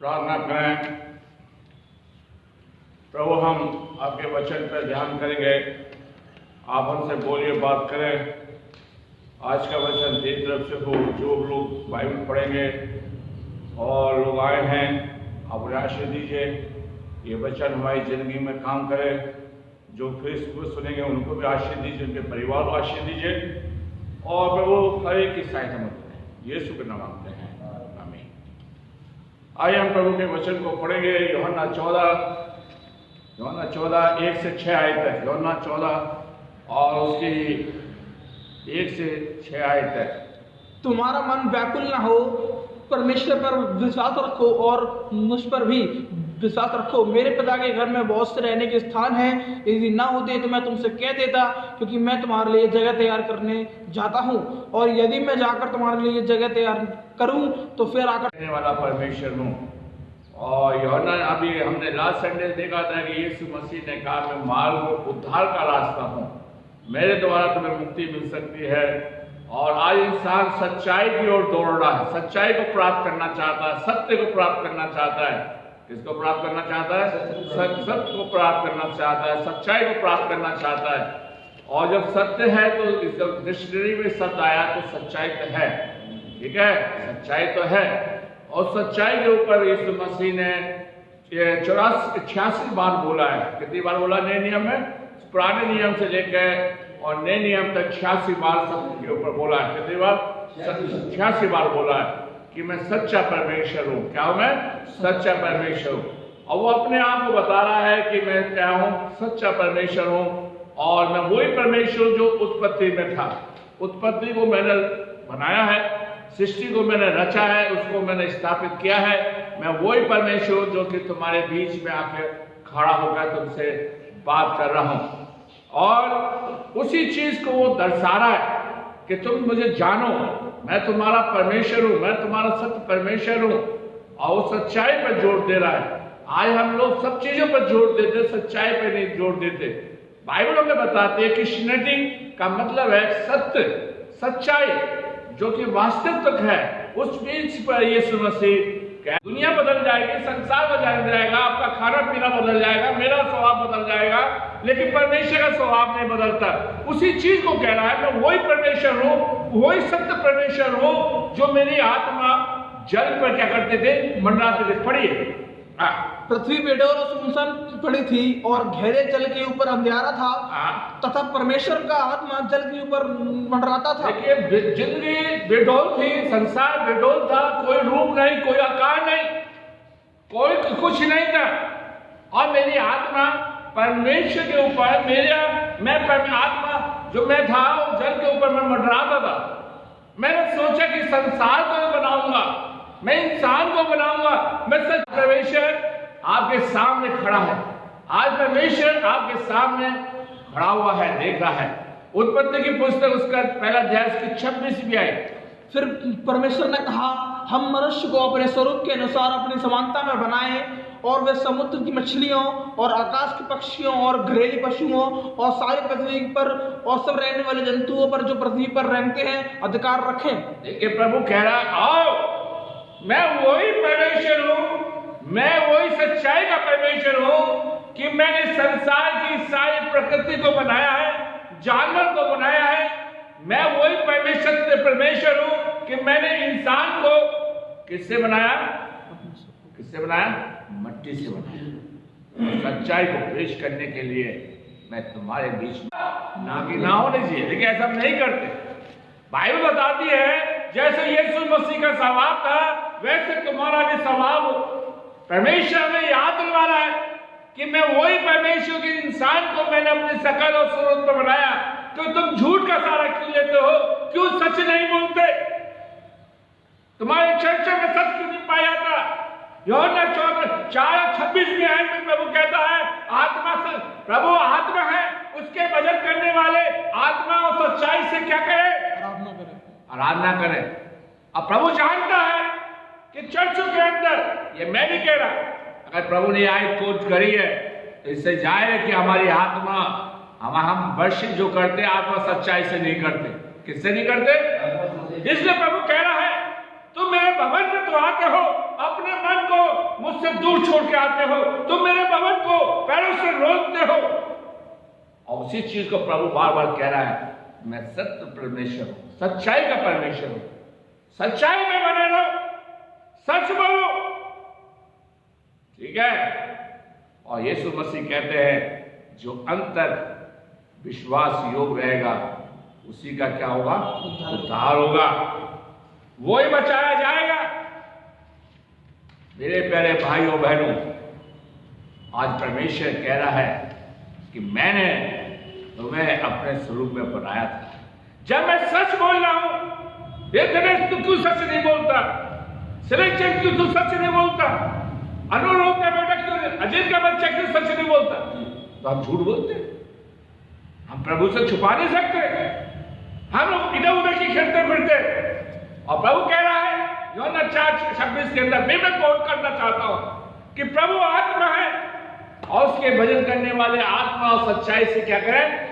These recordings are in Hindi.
प्रार्थना करें। प्रभु, हम आपके वचन पर ध्यान करेंगे, आप हमसे बोलिए, बात करें। आज का वचन तेरी तरफ से हो। जो लोग बाइबल पढ़ेंगे और लोग आए हैं, आप उन्हें आशीष दीजिए। ये वचन हमारी जिंदगी में काम करे। जो फेसबुक सुनेंगे उनको भी आशीष दीजिए, उनके परिवार को आशीष दीजिए, और प्रभु हर एक की सहायता मत करें। यीशु के नाम मांगते हैं, आमीन। आइए हम प्रभु के वचन को पढ़ेंगे। यूहन्ना 14 1 से 6 आयत तक। यूहन्ना 14 और उसकी 1 से 6 आयत तक। तुम्हारा मन व्याकुल न हो, परमेश्वर पर विश्वास रखो और मुझ पर भी विश्वास रखो। मेरे पिता के घर में बहुत से रहने के स्थान हैं। यदि ना होते तो मैं तुमसे कह देता, क्योंकि मैं तुम्हारे लिए जगह तैयार करने जाता हूँ। और यदि मैं जाकर तुम्हारे लिए जगह तैयार करूँ तो फिर आकर करने वाला परमेश्वर हूँ। और यूहन्ना, अभी हमने लास्ट संडे देखा था कि यीशु मसीह ने कहा, मैं मार्ग उद्धार का रास्ता हूँ, मेरे द्वारा तुम्हें मुक्ति मिल सकती है। और आज इंसान सच्चाई की ओर दौड़ रहा है, सच्चाई को प्राप्त करना चाहता है, सत्य को प्राप्त करना चाहता है। किसको प्राप्त करना चाहता है? सत्य को प्राप्त करना चाहता है, सच्चाई को प्राप्त करना चाहता है। और जब सत्य है तो जब डिक्शनरी में सत्य आया तो सच्चाई तो है, ठीक है, सच्चाई तो है। और सच्चाई के ऊपर यीशु मसीह ने 86 बार बोला है। कितनी बार बोला नए नियम में? पुराने नियम से लेकर और नए नियम तक 86 बार सत्य के ऊपर बोला है। कितनी बार? 86 बार बोला है कि मैं सच्चा परमेश्वर हूँ। क्या हूँ मैं? सच्चा परमेश्वर हूँ। और वो अपने आप को बता रहा है कि मैं क्या हूँ? सच्चा परमेश्वर हूँ। और मैं वही परमेश्वर जो उत्पत्ति में था। उत्पत्ति को मैंने बनाया है, सृष्टि को मैंने रचा है, उसको मैंने स्थापित किया है। मैं वही परमेश्वर जो कि तुम्हारे बीच में आके खड़ा होकर तुमसे बात कर रहा हूँ। और उसी चीज को वो दर्शा रहा है कि तुम मुझे जानो, मैं तुम्हारा परमेश्वर हूँ, मैं तुम्हारा सत्य परमेश्वर हूँ। और वो सच्चाई पर जोर दे रहा है। आज हम लोग सब चीजों पर जोर देते, सच्चाई पर नहीं जोर देते। बाइबल हमें बताती है कि क्रिश्चियनिटी का मतलब है सत्य, सच्चाई, जो कि वास्तविक है। उस बीच पर यीशु मसीह, दुनिया बदल जाएगी, संसार बदल जाएगा, आपका खाना पीना बदल जाएगा, मेरा स्वभाव बदल जाएगा, लेकिन परमेश्वर का स्वभाव नहीं बदलता। उसी चीज को कह रहा है, मैं वही परमेश्वर हूँ, वही सत्य परमेश्वर हूँ जो मेरी आत्मा जल पर क्या करते थे? मंडराते थे। पढ़िए। पृथ्वी बेडौल और सुनसान पड़ी थी और गहरे जल के ऊपर अंधियारा था, तथा परमेश्वर का आत्मा जल के ऊपर मंडराता था। देखिए, जिंदगी बेडौल थी, संसार बेडौल था, कोई रूप नहीं, कोई आकार नहीं, कोई कुछ नहीं था। और मेरी आत्मा परमेश्वर के ऊपर, मैं आत्मा जो मैं था जल के ऊपर मैं मंडराता था। मैंने सोचा कि संसार को बनाऊंगा, मैं इंसान को बनाऊंगा, मैं सच परमेश्वर आपके सामने खड़ा है। आज परमेश्वर आपके सामने खड़ा हुआ है, देख रहा है। उत्पत्ति की पुस्तक उसका पहला अध्याय उसकी 26वीं आयत। फिर परमेश्वर ने कहा, हम मनुष्य को अपने स्वरूप के अनुसार अपनी समानता में बनाए, और वे समुद्र की मछलियों और आकाश के पक्षियों और घरेलू पशुओं और सारी पृथ्वी पर और सब रहने वाले जंतुओं पर जो पृथ्वी पर रहते हैं अधिकार रखें। देखिए, प्रभु कह रहा है, आओ, मैं वही परमेश्वर हूँ, मैं वही सच्चाई का परमेश्वर हूँ कि मैंने संसार की सारी प्रकृति को बनाया है, जानवर को बनाया है। मैं वही परमेश्वर हूँ कि मैंने इंसान को किससे बनाया? किससे बनाया? मट्टी से बनाया। सच्चाई को पेश करने के लिए मैं तुम्हारे बीच में ना होने चाहिए, लेकिन ऐसा हम नहीं करते। बाइबल बताती है जैसे यीशु मसीह का स्वभाव था वैसे तुम्हारा भी स्वभाव हो। परमेश्वर ने याद दिलवाना है कि मैं वही परमेश्वर के इंसान को मैंने अपनी शकल और सूरत पर बनाया। तो तुम झूठ का सहारा क्यों लेते हो? क्यों सच नहीं बोलते? तुम्हारे चर्चा में सच क्यों नहीं पाया जाता? यूहन्ना 4:26 आयत में प्रभु कहता है, आत्मा से, प्रभु आत्मा है, उसके भजन करने वाले आत्मा और सच्चाई से क्या करें? आराधना करें। अब प्रभु जानता है कि चर्चों के अंदर, ये मैं नहीं कह रहा, अगर प्रभु ने आयत कोट करी है तो इससे जाए कि हमारी आत्मा, हम वर्षित जो करते आत्मा सच्चाई से नहीं करते। किससे नहीं करते? इसलिए प्रभु कह रहा है, तुम मेरे भवन में तो आते हो, अपने मन को मुझसे दूर छोड़ के आते हो, तुम मेरे भवन को पैरों से रोकते हो। और उसी चीज को प्रभु बार बार कह रहा है, मैं सत्य परमेश्वर हूं, सच्चाई का परमेश्वर हूं, सच्चाई में बने रहो, सच बोलो, ठीक है। और यीशु मसीह कहते हैं जो अंतर विश्वास योग रहेगा उसी का क्या होगा? उद्धार होगा, वो ही बचाया जाएगा। मेरे प्यारे भाइयों बहनों, आज परमेश्वर कह रहा है कि मैंने तुम्हें अपने स्वरूप में बनाया था। जब मैं सच बोल रहा हूं, दिनेश तू क्यों सच नहीं बोलता? सिलेक्शन क्यों तू सच नहीं बोलता? अनुरूप का बेटा क्यों, अजीत का बच्चा क्यों सच नहीं बोलता? तो हम झूठ बोलते हैं, हम प्रभु से छुपा नहीं सकते, हम लोग इधर उधर की खेलते फिरते। और प्रभु कह रहा है यूहन्ना 4:26 के अंदर, मैं कोट करना चाहता हूं कि प्रभु आत्मा है और उसके भजन करने वाले आत्मा और सच्चाई से क्या करें?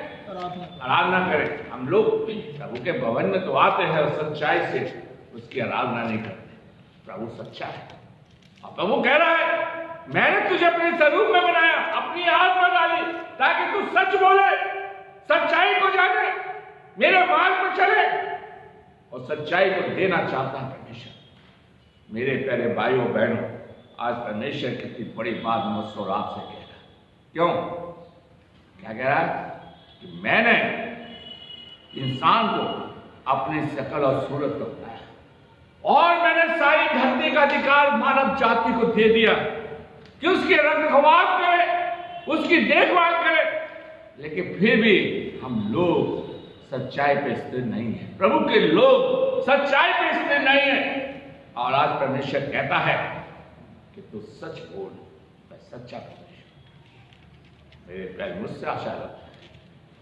आराधना करें। हम लोग प्रभु के भवन में तो आते हैं और सच्चाई से उसकी आराधना नहीं करते। प्रभु सच्चा है और प्रभु कह रहा है मैंने तुझे अपने स्वरूप में बनाया, अपनी आत्मा डाली ताकि तू सच बोले, सच्चाई को जाने, मेरे मार्ग पर चले और सच्चाई को देना चाहता है परमेश्वर। मेरे प्यारे भाइयों बहनों, आज परमेश्वर कितनी बड़ी बात मुझसे और आपसे कह रहा है। क्यों? क्या कह रहा है? कि मैंने इंसान को अपनी शकल और सूरत को बनाया और मैंने सारी धरती का अधिकार मानव जाति को दे दिया कि उसके रखरखाव करे, उसकी देखभाल करे। लेकिन फिर भी हम लोग सच्चाई पे स्थिर नहीं है, प्रभु के लोग सच्चाई पे स्थिर नहीं है। और आज परमेश्वर कहता है कि तू सच बोल, मैं सच्चा परमेश्वर। मेरे प्यारे, मुझसे आशा रखता है।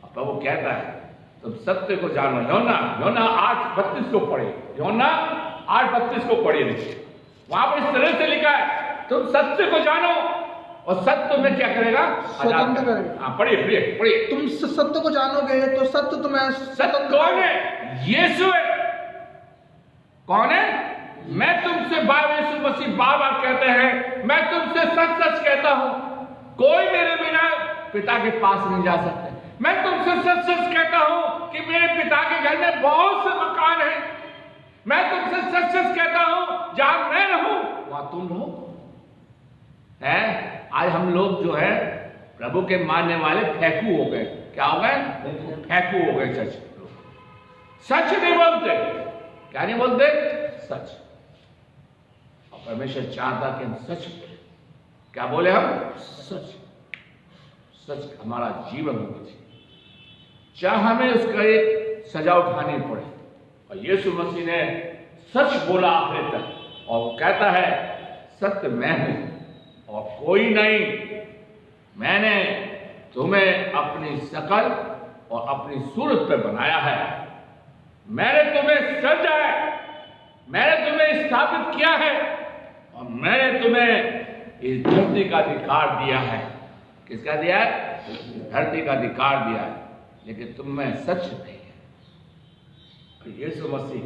और प्रभु कहता है तुम सत्य को जानो। यूहन्ना 8:32 को पढ़े, यूहन्ना 8:32 को पढ़िए। वहां पर इस तरह से लिखा है तुम सत्य को जानो और सत्य तुम्हें क्या करेगा? स्वतंत्र करेगा। हाँ, पढ़िए। तुम सत्य को जानोगे तो सत्य तुम्हें सत्य कौन है? यीशु है। कौन है? मैं तुमसे यीशु मसीह बार बार कहते हैं मैं तुमसे सच सच कहता हूं, कोई मेरे बिना पिता के पास नहीं जा सकते। मैं तुमसे सच सच कहता हूं कि मेरे पिता के घर में बहुत से मकान हैं। मैं तुमसे सच सच कहता हूं जहां मैं रहूं वहां तुम रहो। है आज हम लोग जो है प्रभु के मानने वाले फेंकू हो गए। क्या हो गए? फेंकू हो गए। सच नहीं बोलते। क्या नहीं बोलते? सच। और परमेश्वर चाहता कि हम सच बोले। क्या बोले हम? सच। सच हमारा जीवन होना चाहिए, चाहे हमें उसका एक सजा उठानी पड़े। और यीशु मसीह ने सच बोला आखिर तक और वो कहता है सत्य मैं हूं और कोई नहीं। मैंने तुम्हें अपनी शकल और अपनी सूरत पर बनाया है। मैंने तुम्हें सृजा है, मैंने तुम्हें स्थापित किया है और मैंने तुम्हें इस धरती का अधिकार दिया है। किसका दिया है? धरती का अधिकार दिया है। लेकिन तुम में सच नहीं है। यीशु मसीह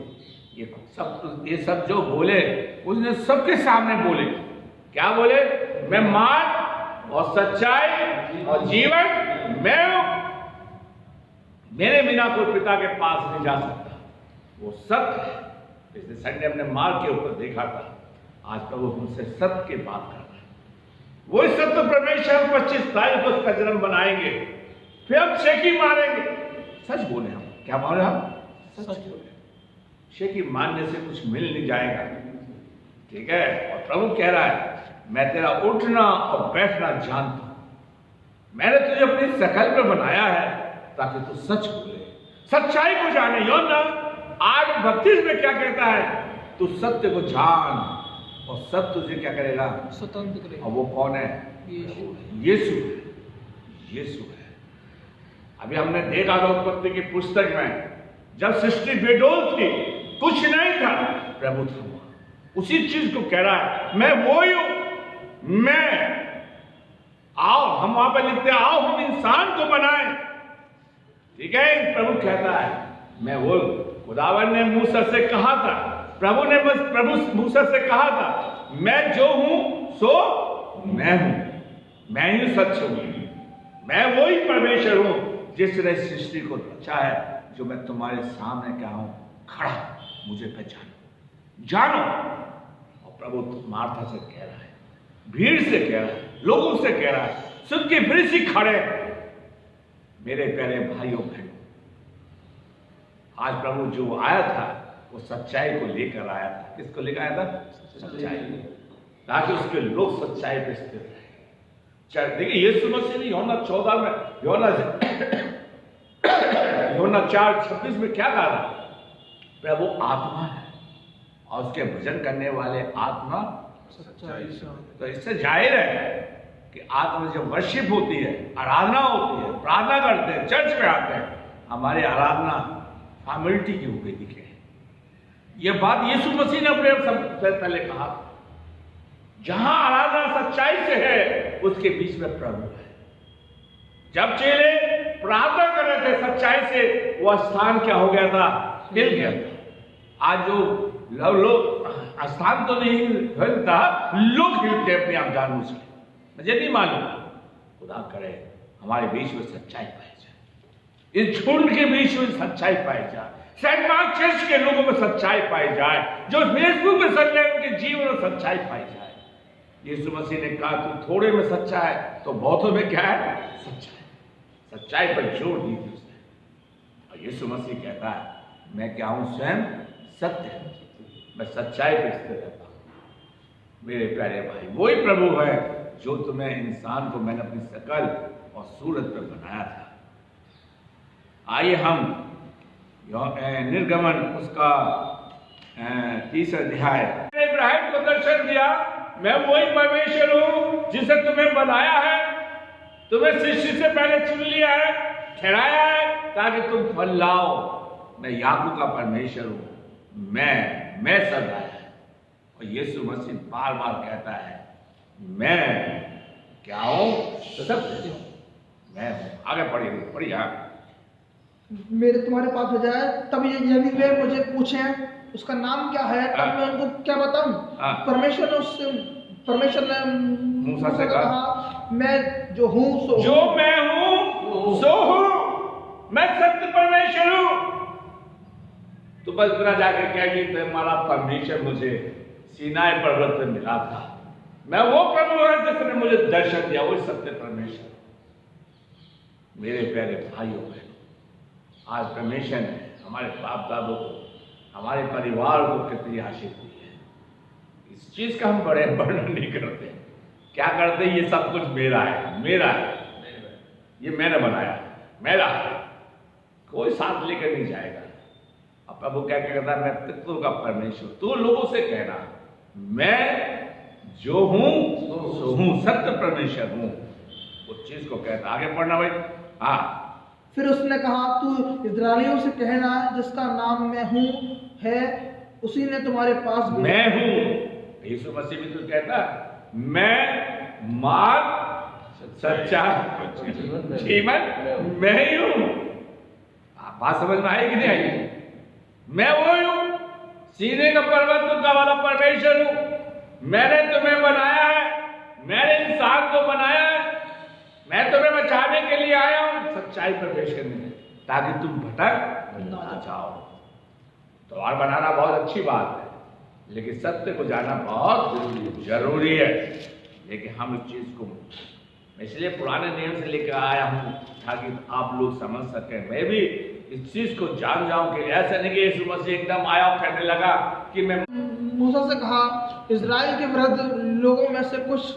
ये सब जो बोले उसने सबके सामने बोले। क्या बोले? मैं मार्ग और सच्चाई और जीवन मैं हूं, मेरे बिना कोई पिता के पास नहीं जा सकता। वो सत्य है। जैसे संडे हमने मार्ग के ऊपर देखा था, आज प्रभु हमसे सत्य की बात कर रहा है। वो सत्य परमेश्वर 25 तारीख को उसका जन्म बनाएंगे, फिर हम शेखी मारेंगे। सच बोले हम। क्या बोले हम? सच बोले। शेखी मारने से कुछ मिल नहीं जाएगा, ठीक है। और प्रभु कह रहा है मैं तेरा उठना और बैठना जानता हूं। मैंने तुझे अपनी शकल में बनाया है ताकि तू सच बोले, सच्चाई को जाने। यूहन्ना 8:32 में क्या कहता है? तू सत्य को जान और सत्य तुझे क्या करेगा? स्वतंत्र करेगा। और वो कौन है? यीशु है। अभी हमने देखा था उत्पत्ति की पुस्तक में, जब सृष्टि बेडोल थी, कुछ नहीं था, प्रभु था। उसी चीज को कह रहा है मैं वो ही हूं। मैं आओ, हम वहां पर लिखते हैं आओ हम इंसान को बनाएं, ठीक है। प्रभु कहता है मैं वो। खुदावन ने मूसा से कहा था प्रभु ने बस प्रभु मूसा से कहा था, मैं जो हूं सो मैं हूं, मैं ही सच हूं, मैं वही परमेश्वर हूं जिसने सृष्टि को रचा है, जो मैं तुम्हारे सामने क्या हूं खड़ा, मुझे पहचानो, जानो। और प्रभु मार्था से कह रहा है, भीड़ से कह रहा है, लोगों से कह रहा है, सुन के फिर से खड़े। मेरे प्यारे भाइयों बहनों, आज प्रभु जो आया था वो सच्चाई को लेकर आया था। किसको लेकर आया था? सच्चाई, ताकि उसके लोग सच्चाई पे स्थिर रहे। देखिए यीशु मसीह ने यूहन्ना 14 में, यूहन्ना 4:26 में क्या कहा था? प्रभु आत्मा है और उसके भजन करने वाले आत्मा सच्चाई। तो इससे जाहिर है कि आत्मा जब वर्शिप होती है, आराधना होती है, प्रार्थना करते हैं, चर्च में आते हैं, हमारी आराधना फॉर्मेलिटी की हो गई दिखे। यह बात यीशु मसीह ने अपने सबसे पहले कहा, जहां आराधना सच्चाई से है उसके बीच में प्रभु है। जब चेले प्रार्थना कर रहे थे सच्चाई से, वह स्थान क्या हो गया था? हिल गया था। आज जो लोग स्थान तो नहीं हिलता, लोग हिलते अपने आप जानू से। मुझे नहीं मालूम, खुदा करे हमारे बीच में सच्चाई पाई जाए, इस झुंड के बीच में सच्चाई पाई जाए, सेंट मार्क चर्च के लोगों में सच्चाई पाई जाए, जो फेसबुक में सच रहे उनके जीवन में सच्चाई पाई जाए। यीशु मसीह ने कहा तू थोड़े में सच्चा है तो बहुतों में क्या है? सच्चा है। सच्चाई पर जोर दी थी उसने। और यीशु मसीह कहता है मैं क्या हूं? स्वयं सत्य, मैं सच्चाई पर स्थिर रहता हूं। मेरे प्यारे भाई, वही प्रभु है जो तुम्हें, इंसान को मैंने अपनी शकल और सूरत पर बनाया था। आइए हम निर्गमन उसका 30 अध्याय, इब्राहिम को दर्शन दिया, मैं वही परमेश्वर हूं जिसे तुम्हें बनाया है, तुम्हें सृष्टि से पहले चुन लिया है, ठहराया है ताकि तुम फल लाओ। मैं याकूब का परमेश्वर हूं, मैं सब आया है। और यीशु मसीह बार बार कहता है मैं क्या हूं? सत्य हूं, मैं हूं। आगे पढ़िए। मेरे तुम्हारे पास हो जाए तब यदि वे मुझे पूछें उसका नाम क्या है, तब मैं उनको क्या बताऊं? परमेश्वर ने मूसा से कहा मैं जो हूं सो जो मैं हूं सो हूं, मैं सत्य परमेश्वर हूं। तो बस इतना जाकर क्या कि हमारा परमेश्वर मुझे सीनाई पर्वत पर मिला था, मैं वो प्रभु है जिसने मुझे दर्शन दिया, वो सत्य परमेश्वर। मेरे प्यारे भाइयों बहनों, आज परमेश्वर ने हमारे बाप दादों को, हमारे परिवार को कितनी आशीष दी है। इस चीज का हम बड़े वर्णन नहीं करते, क्या करते? ये सब कुछ मेरा है, ये मैंने बनाया, मेरा है, कोई साथ लेकर नहीं जाएगा। अब प्रभु क्या कहता है? मैं पितरों का परमेश्वर। तू लोगों से कहना मैं जो हूं सो हूं, सत्य परमेश्वर हूं, उस चीज को कहता। आगे पढ़ना भाई। हाँ, फिर उसने कहा तू इस्राएलियों से कहना जिसका नाम मैं हूं है, उसी ने तुम्हारे पास मैं हूं। यीशु मसीह भी तो कहता मैं मार्ग सच्चा जीवन मैं ही हूं। बात समझ में आई कि नहीं आई? मैं वो हूं, सीने का पर्वत का वाला परमेश्वर हूं। मैंने तुम्हें बनाया है, मैंने इंसान को बनाया है, मैं तुम्हें बचाने के लिए आया हूं, सच्चाई पर पेश करने, ताकि तुम भटक ना जाओ। द्वार बनाना बहुत अच्छी बात है, लेकिन सत्य को जानना बहुत जरूरी है। लेकिन हम इस चीज को, इसलिए पुराने नियम से लेकर आया हूं ताकि आप लोग समझ सकें। मैं भी इस चीज को जान जाऊं कि ऐसा नहीं कि यीशु मसीह एकदम आया और कहने लगा कि मैं। मूसा से कहा इजराइल के विरुद्ध लोगों में से कुछ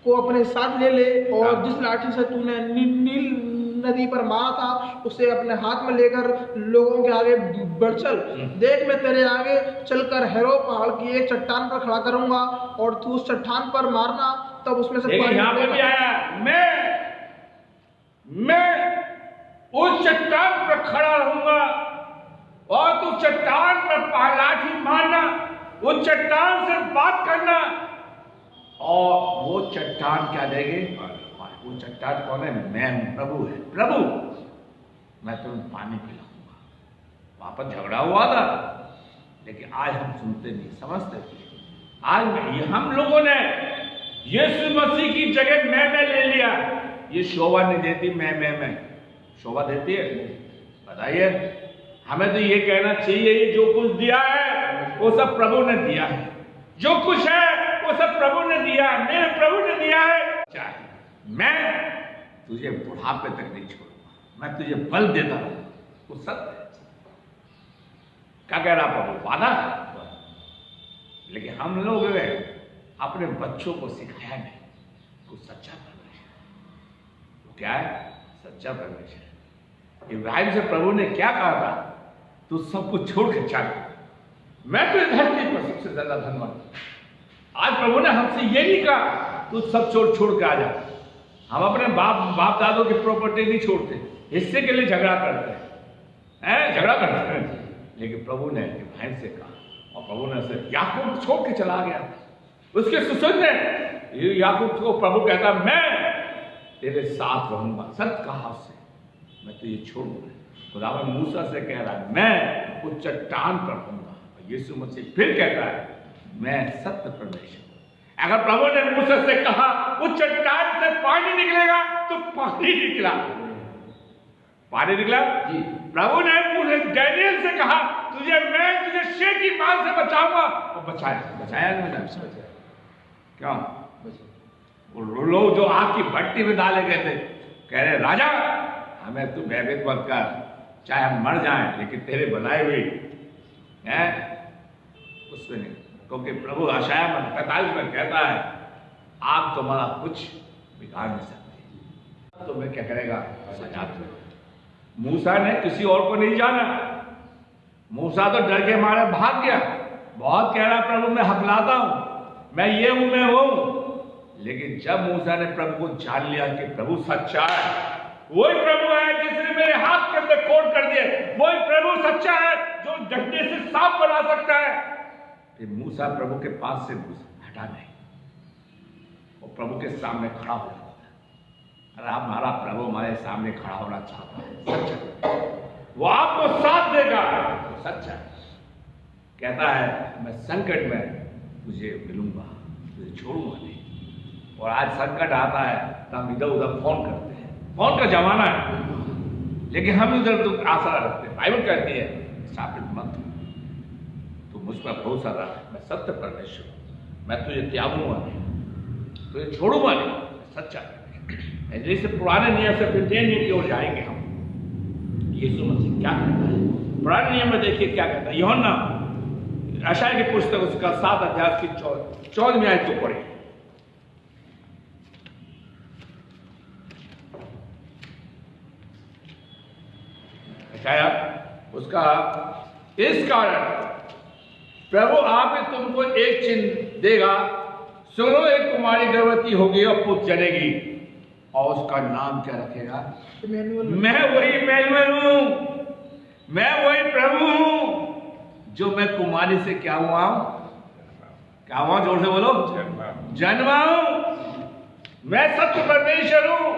को अपने साथ ले ले, और जिस लाठी से तूने नील नदी पर मारा था उसे अपने हाथ में लेकर लोगों के आगे बढ़ चल। देख मैं तेरे आगे चलकर हेरो पहाड़ की एक चट्टान पर खड़ा करूंगा, और तू उस चट्टान पर मारना, तब उसमें से पानी यहाँ पे भी आया मैं उस चट्टान पर खड़ा रहूंगा, और तू चट्टान पर लाठी मारना, उस चट्टान से बात करना, और वो चट्टान क्या देगी? वो चट्टान कौन है? मैं हूं, प्रभु है। प्रभु मैं तुम्हें पानी पिलाऊंगा। वहां पर झगड़ा हुआ था, लेकिन आज हम सुनते नहीं, समझते नहीं। आज हम लोगों ने यीशु मसीह की जगह मैं ले लिया। ये शोभा नहीं देती मैं शोभा देती है? बताइए। हमें तो ये कहना चाहिए जो कुछ दिया है वो सब प्रभु ने दिया है, जो कुछ है वो सब प्रभु ने दिया है, मेरे प्रभु ने दिया है। चाहे मैं तुझे बुढ़ापे तक नहीं छोड़ूंगा, मैं तुझे बल देता रहूंगा। वो सत्य है। क्या कह रहा प्रभु? वादा है। लेकिन हम लोग अपने बच्चों को सिखाया नहीं वो सच्चा परमेश्वर। वो क्या है? सच्चा परमेश्वर। इब्राहिम से प्रभु ने क्या कहा था? तू सब कुछ छोड़ के चल, मैं तो धरती पर सबसे ज्यादा धनवान। आज प्रभु ने हमसे ये नहीं कहा तू सब छोड़ के आ जा। हम अपने बाप दादों की प्रॉपर्टी नहीं छोड़ते, हिस्से के लिए झगड़ा करते हैं, झगड़ा करते हैं। लेकिन प्रभु ने इब्राहिम से कहा, और प्रभु ने उसे याकूब छोड़ के चला गया। उसके ससुर ने याकूब को प्रभु कहता मैं तेरे साथ रहूंगा। सत्य कहा उससे, मैं तुझे छोड़ूंगा। खुदा में मूसा से कह रहा है मैं उस चट्टान पर रहूंगा। यीशु मसीह फिर कहता है मैं सत्य परमेश्वर। अगर प्रभु ने मूसा से कहा उस चट्टान से पानी निकलेगा तो पानी निकला। पानी निकला जी। प्रभु ने मूसा डैनियल से कहा मैं तुझे शेर की मार से बचाऊंगा, और बचाया नहीं। क्यों? वो लोग जो आग की भट्टी में डाले गए थे कह रहे राजा हमें तू भयभीत मत कर, चाहे हम मर जाएं लेकिन तेरे बनाए हुए हैं उसमें नहीं। क्योंकि प्रभु आशाया में 45 में कहता है आप तुम्हारा कुछ बिगाड़ नहीं सकते। तो मैं क्या करेगा? सजा दो। मूसा ने किसी और को नहीं जाना। मूसा तो डर के मारे भाग गया। बहुत कह रहा प्रभु मैं हकलाता हूं, मैं ये हूं, मैं वो हूं। लेकिन जब मूसा ने प्रभु को जान लिया कि प्रभु सच्चा है, वही प्रभु है जिसने मेरे हाथ के अंदर कोड कर दिए, वही प्रभु सच्चा है जो डंडे से सांप बना सकता है, फिर मूसा प्रभु के पास से हटा नहीं, वो प्रभु के सामने खड़ा हो जाता है। अरे हमारा प्रभु हमारे सामने खड़ा होना चाहता है, सच्चा, वो आपको साथ देगा, सच्चा कहता है मैं संकट में तुझे मिलूंगा, तुझे छोड़ूंगा नहीं। और आज संकट आता है तो हम इधर उधर फोन करते हैं, फोन का जमाना है, लेकिन हम इधर तो आशा रखते हैं। बाइबल कहती है स्थापित मत तो मुझ पर भरोसा रख, मैं सत्य परमेश्वर, मैं तुझे त्यागूंगा नहीं, तुझे छोड़ूंगा नहीं, सच्चा। जैसे पुराने नियम से फिर नए नियम की ओर जाएंगे हम। यीशु मसीह क्या कहता है पुराने नियम में? देखिए क्या कहता है। यूहन्ना यशायाह की पुस्तक उसका 7 अध्याय की 14वीं आयत को पढ़े। यशायाह उसका इस कारण प्रभु आप तुमको एक चिन्ह देगा, सुनो एक कुमारी गर्भवती होगी और पुत्र जनेगी और उसका नाम क्या रखेगा? मैं वही इम्मनुएल हूं, मैं वही प्रभु हूं जो मैं कुमारी से क्या हुआ? क्या हुआ? जोर से बोलो, जन्मा हूं। मैं सत्य परमेश्वर हूं,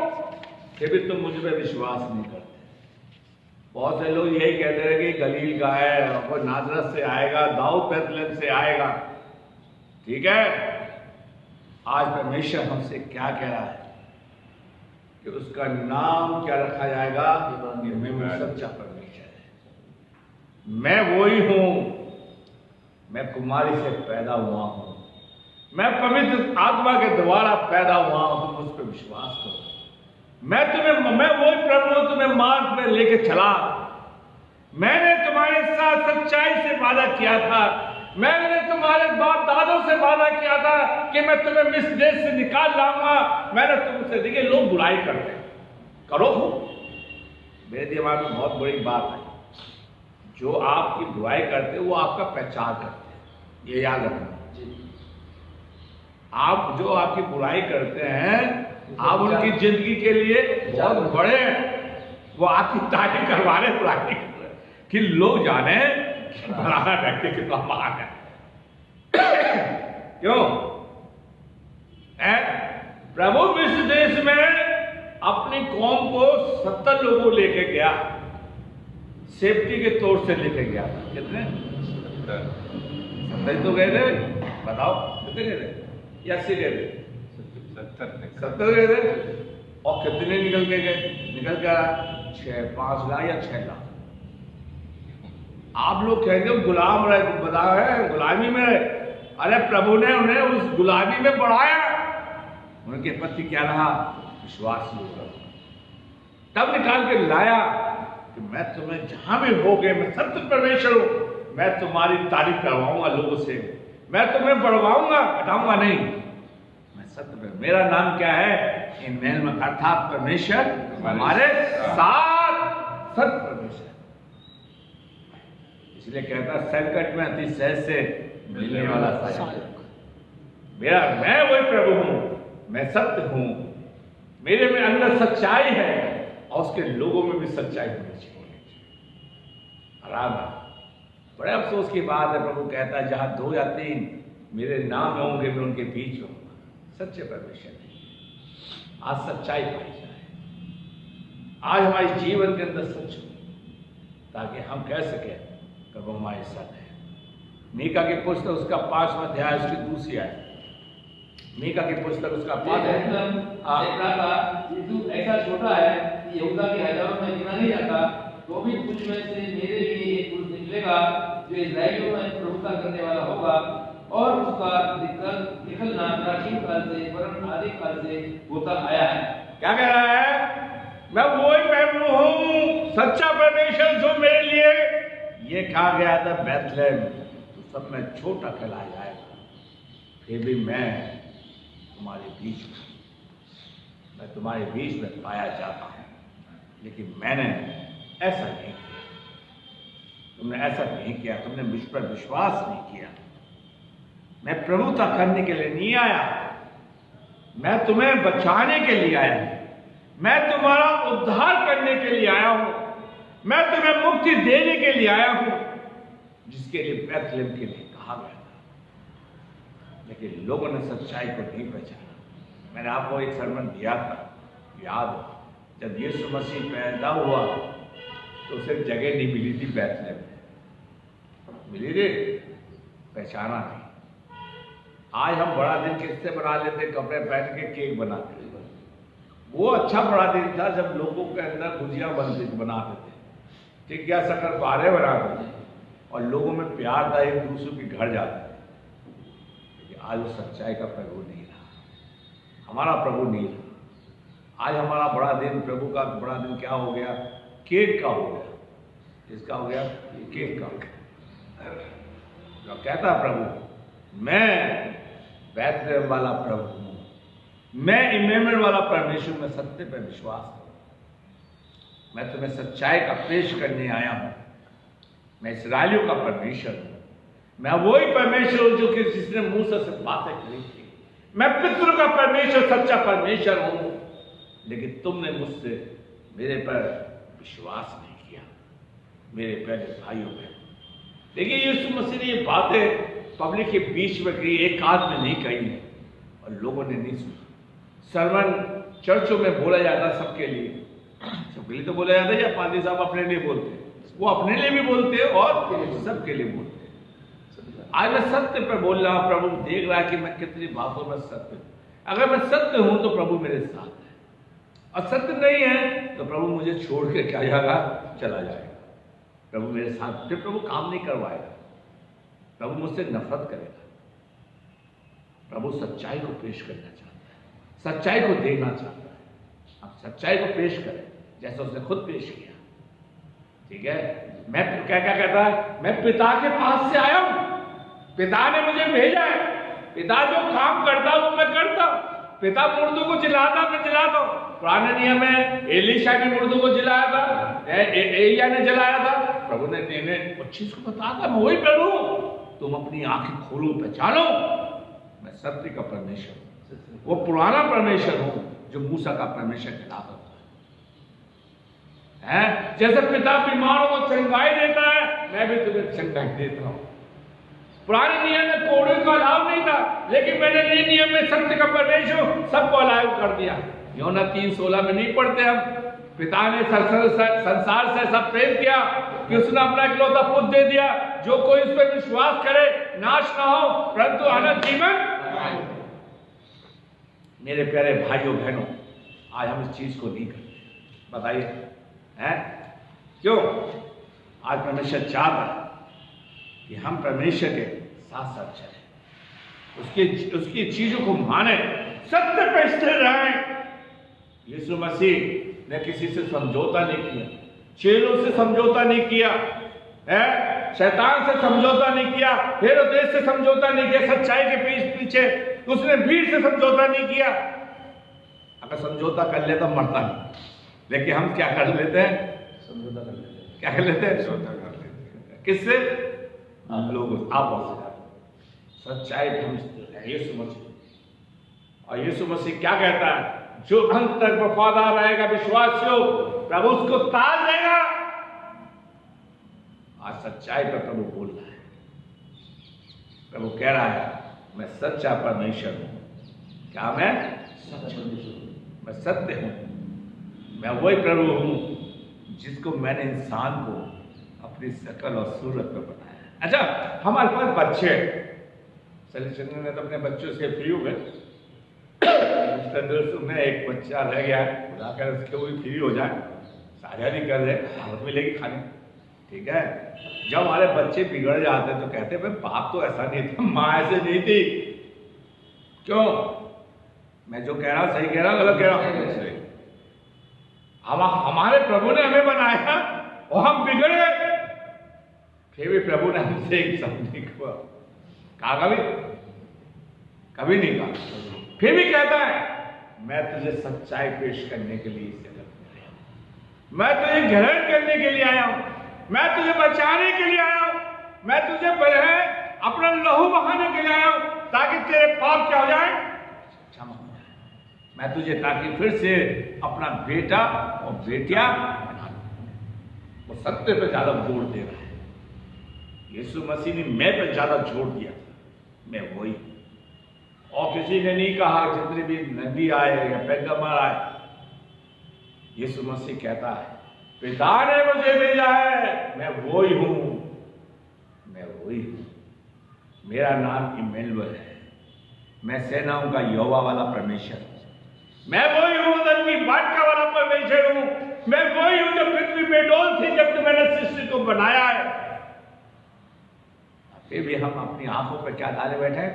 फिर भी तुम मुझ पर विश्वास नहीं करते। बहुत से लोग यही कहते रहे कि गलील का है, वो नाजरत से आएगा, दाऊद बैतलहम से आएगा। ठीक है, आज परमेश्वर हमसे क्या कह रहा है कि उसका नाम क्या रखा जाएगा? मैं सच्चा परमेश्वर है, मैं वही हूं, मैं कुमारी से पैदा हुआ हूं, मैं पवित्र आत्मा के द्वारा पैदा हुआ हूं, तुम उस पर विश्वास करो। मैं वही प्रभु हूं, तुम्हें मार्ग में लेके चला। मैंने तुम्हारे साथ सच्चाई से वादा किया था, मैंने तुम्हारे बाप दादों से वादा किया था कि मैं तुम्हें मिस्र देश से निकाल लाऊंगा। मैंने तुमसे, देखिए लोग बुराई करते हैं, करो, मेरे दिमाग में बहुत बड़ी बात है, जो आपकी बुराई करते हैं वो आपका पहचान करते हैं, ये याद रखना। आप जो आपकी बुराई करते हैं आप उनकी जिंदगी के लिए बहुत बड़े हैं, वो आपकी तारीफ करवा रहे बुराई कि लोग जाने फलाना व्यक्ति कितना महान है। क्यों? प्रभु मिस्र देश में अपनी कौम को 70 लोगों लेके गया, सेफ्टी के तौर से लेके गया था। कितने? 70 तो गए थे, बताओ कितने गए थे? 80 गए थे, 70 गए थे। और कितने निकल के गए? निकल के आया 5 लाख या 6 लाख। आप लोग कहेंगे गुलाम रहे, बता रहे गुलामी में रहे। अरे प्रभु ने उन्हें उस गुलामी में बढ़ाया। उनके पति क्या रहा? विश्वास होगा। तब निकाल के लाया कि मैं तुम्हें जहां भी होगे, मैं सत्य परमेश्वर हूं, मैं तुम्हारी तारीफ करवाऊंगा लोगों से, मैं तुम्हें बढ़वाऊंगा, हटाऊंगा नहीं। मैं सत्य पर, मेरा नाम क्या है? इम्मानुएल में अर्थात परमेश्वर हमारे साथ, सत्य परमेश्वर। इसलिए कहता संकट में अति सहज से मिलने वाला सहायक। मेरा, मैं वही प्रभु हूं, मैं सत्य हूं, मेरे में अंदर सच्चाई है और उसके लोगों में भी सच्चाई होनी चाहिए। आराम है। बड़े अफसोस की बात है, प्रभु कहता है जहां 2 या 3 मेरे नाम होंगे मैं उनके बीच होऊंगा। सच्चे परमेश्वर है। आज सच्चाई पाई जाए, आज हमारे जीवन के अंदर सच हो, ताकि हम कह सके प्रभु हमारे साथ है। मीका की पुस्तक उसका 5वां अध्याय उसकी 2री आयत। मीका की पुस्तक उसका 5 ऐसा छोटा है कि यहूदा के हजारों में गिना नहीं जाता, तो भी कुछ में से मेरे लिए एक पुरुष निकलेगा जो इस्राएलियों में प्रभुता करने वाला होगा, और उसका निकलना प्राचीन काल से वरन आदि काल से होता आया है। क्या कह रहा है? मैं वही प्रभु हूं, सच्चा परमेश्वर जो मेरे लिए, ये कहा गया था बैतलहम तो सब में छोटा कहलाया जाएगा, फिर भी मैं तुम्हारे बीच में, मैं तुम्हारे बीच में पाया जाता हूं। लेकिन मैंने ऐसा नहीं किया, तुमने ऐसा नहीं किया, तुमने मुझ पर विश्वास नहीं किया। मैं प्रभुता करने के लिए नहीं आया, मैं तुम्हें बचाने के लिए आया हूं, मैं तुम्हारा उद्धार करने के लिए आया हूं, मैं तुम्हें मुक्ति देने के लिए आया हूं, जिसके लिए बैतलहम के लिए कहा गया था। लेकिन लोगों ने सच्चाई को नहीं पहचाना। मैंने आपको एक सरमन दिया था, याद हो, जब यीशु मसीह पैदा हुआ तो उसे जगह नहीं मिली थी बैतलहम में, मिली थी, पहचाना नहीं। आज हम बड़ा दिन किससे बना लेते, कपड़े पहन के केक बनाते थे। वो अच्छा बड़ा दिन था जब लोगों के अंदर गुजिया बनाते थे, टिकिया शक्कर पारे बनाते थे, और लोगों में प्यार था, एक दूसरे के घर जाते थे। लेकिन आज वो सच्चाई का प्रभु नहीं रहा, हमारा प्रभु नहीं रहा। आज हमारा बड़ा दिन, प्रभु का बड़ा दिन क्या हो गया? केक का हो गया। किसका हो गया? केक का हो गया। कहता प्रभु मैं बैतलहम वाला प्रभु हूं, मैं इम्मानुएल वाला परमेश्वर, में सत्य पर विश्वास करूं, मैं तुम्हें सच्चाई का पेश करने आया हूं। मैं इस्राएलियों का परमेश्वर हूं, मैं वही परमेश्वर हूं जो कि जिसने मूसा से बातें करी थी। मैं पितरों का परमेश्वर, सच्चा परमेश्वर हूं। लेकिन तुमने मुझसे, मेरे पर विश्वास नहीं किया, मेरे पहले भाइयों पे। देखिए यीशु मसीह ने ये बातें पब्लिक के बीच में कही, एक आध में नहीं कही, और लोगों ने नहीं सुना। सरमन चर्चों में बोला जाता सबके लिए, सबके लिए तो बोला जाता है, या पादी साहब अपने लिए बोलते हैं, वो अपने लिए भी बोलते हैं और सबके लिए बोलते हैं। आज मैं सत्य पर बोल रहा हूं, प्रभु देख रहा है कि मैं कितनी बातों में सत्य हूं। अगर मैं सत्य हूं तो प्रभु मेरे साथ है, और सत्य नहीं है तो प्रभु मुझे छोड़ के क्या जाएगा? चला जाएगा। प्रभु मेरे साथ, फिर प्रभु काम नहीं करवाएगा, प्रभु मुझसे नफरत करेगा। प्रभु सच्चाई को पेश करना चाहता है, सच्चाई को देखना चाहता है। अब सच्चाई को पेश करें जैसा उसने खुद पेश किया। ठीक है, मैं क्या क्या कहता है? मैं पिता के पास से आया हूं, पिता ने मुझे भेजा है, पिता जो काम करता वो मैं करता हूं। पिता मुर्दों को जिलाता, मैं जिलाता हूं। पुराने नियम में एलीशा ने मुर्दों को जिलाया था, एलिया ने जलाया था। प्रभु ने उस चीज को बताया था, मैं वही प्रभु हूं। तुम अपनी आंखें खोलो, पहचानो, मैं सत्य का परमेश्वर हूं, वो पुराना परमेश्वर हूं जो मूसा का परमेश्वर कहलाता है। जैसे पिता बीमारों को चंगाई देता है, मैं भी तुम्हें चंगाई देता हूं। पुराने नियम में कोड़े का अलाव नहीं था, लेकिन मैंने नए नियम में सत्य का परमेश्वर सबको अलाव कर दिया। यूहन्ना 3:16 में नहीं पढ़ते हम, पिता ने संसार से ऐसा प्रेम किया कि उसने अपना इकलौता पुत्र दे दिया, जो कोई उस पर विश्वास करे नाश ना हो परंतु अनंत जीवन। मेरे प्यारे भाइयों बहनों, आज हम इस चीज को नहीं करते, बताइए हैं क्यों? आज परमेश्वर चाहता है कि हम परमेश्वर के साथ साथ चलें, उसकी चीजों को माने, सत्य पे स्थिर रहें। यीशु मसीह ने किसी से समझौता नहीं किया, चेलों से समझौता नहीं किया, है शैतान से समझौता नहीं किया, हेरोदेस से समझौता नहीं किया, सच्चाई के पीछे उसने भीड़ से समझौता नहीं किया। अगर समझौता कर ले तो मरता नहीं, लेकिन हम क्या कर लेते हैं? समझौता कर लेते हैं। क्या कर लेते हैं? समझौता कर लेते हैं। किससे? हम लोग आपस में। सच्चाई हम यीशु मसीह, और यीशु मसीह क्या कहता है? जो अंत तक वफादार रहेगा विश्वासियों, प्रभु उसको ताज देगा। आज सच्चाई पर प्रभु बोल रहा है, प्रभु कह रहा है मैं सच्चा परमेश्वर हूं। क्या मैं सत्य हूं, मैं वही प्रभु हूं जिसको मैंने इंसान को अपनी शकल और सूरत पर बनाया। अच्छा, हमारे पास बच्चे, सलीचंद्र ने तो अपने बच्चों से फ्री हो गए, में एक बच्चा रह गया है, बुलाकर उसके वो भी फ्री हो जाए, साझा नहीं कर दे, आदत मिलेगी खाने, ठीक है। जब हमारे बच्चे बिगड़ जाते तो कहते भाई बाप तो ऐसा नहीं था, माँ ऐसे नहीं थी। क्यों? मैं जो कह रहा हूं सही कह रहा हूं गलत कह रहा हूं? हमारे प्रभु ने हमें बनाया और हम बिगड़ गए, फिर भी प्रभु ने हमसे एक शब्द नहीं कहा, कभी नहीं कहा। फिर भी कहता है मैं तुझे सच्चाई पेश करने के लिए इस जगत में आया हूं, मैं तुझे ग्रहण करने के लिए आया हूं, मैं तुझे बचाने के लिए आया हूं, मैं तुझे अपना लहू बहाने के लिए आया हूं, ताकि तेरे पाप क्या हो जाए? क्षमा हो जाए। मैं तुझे ताकि फिर से अपना बेटा और बेटियां बना दूं। वो सत्य पे ज्यादा जोर दे रहा है। यीशु मसीह ने मैं पे ज्यादा जोर दिया था, मैं वही हूं। और किसी ने नहीं कहा जितने भी नबी आए या पैगंबर आए, यीशु मसीह कहता है पिता ने मुझे भेजा है, मैं वही हूं, मैं वही हूं। मेरा नाम इम्मानुएल है, मैं सेनाओं का यहोवा वाला परमेश्वर हूं। मैं वही हूं उधर की बाटका वाला परमेश्वर हूं। मैं वही हूं जो पृथ्वी पे डोल थी जब मैंने सृष्टि को बनाया है। फिर भी हम अपनी आंखों पे क्या डाले बैठे?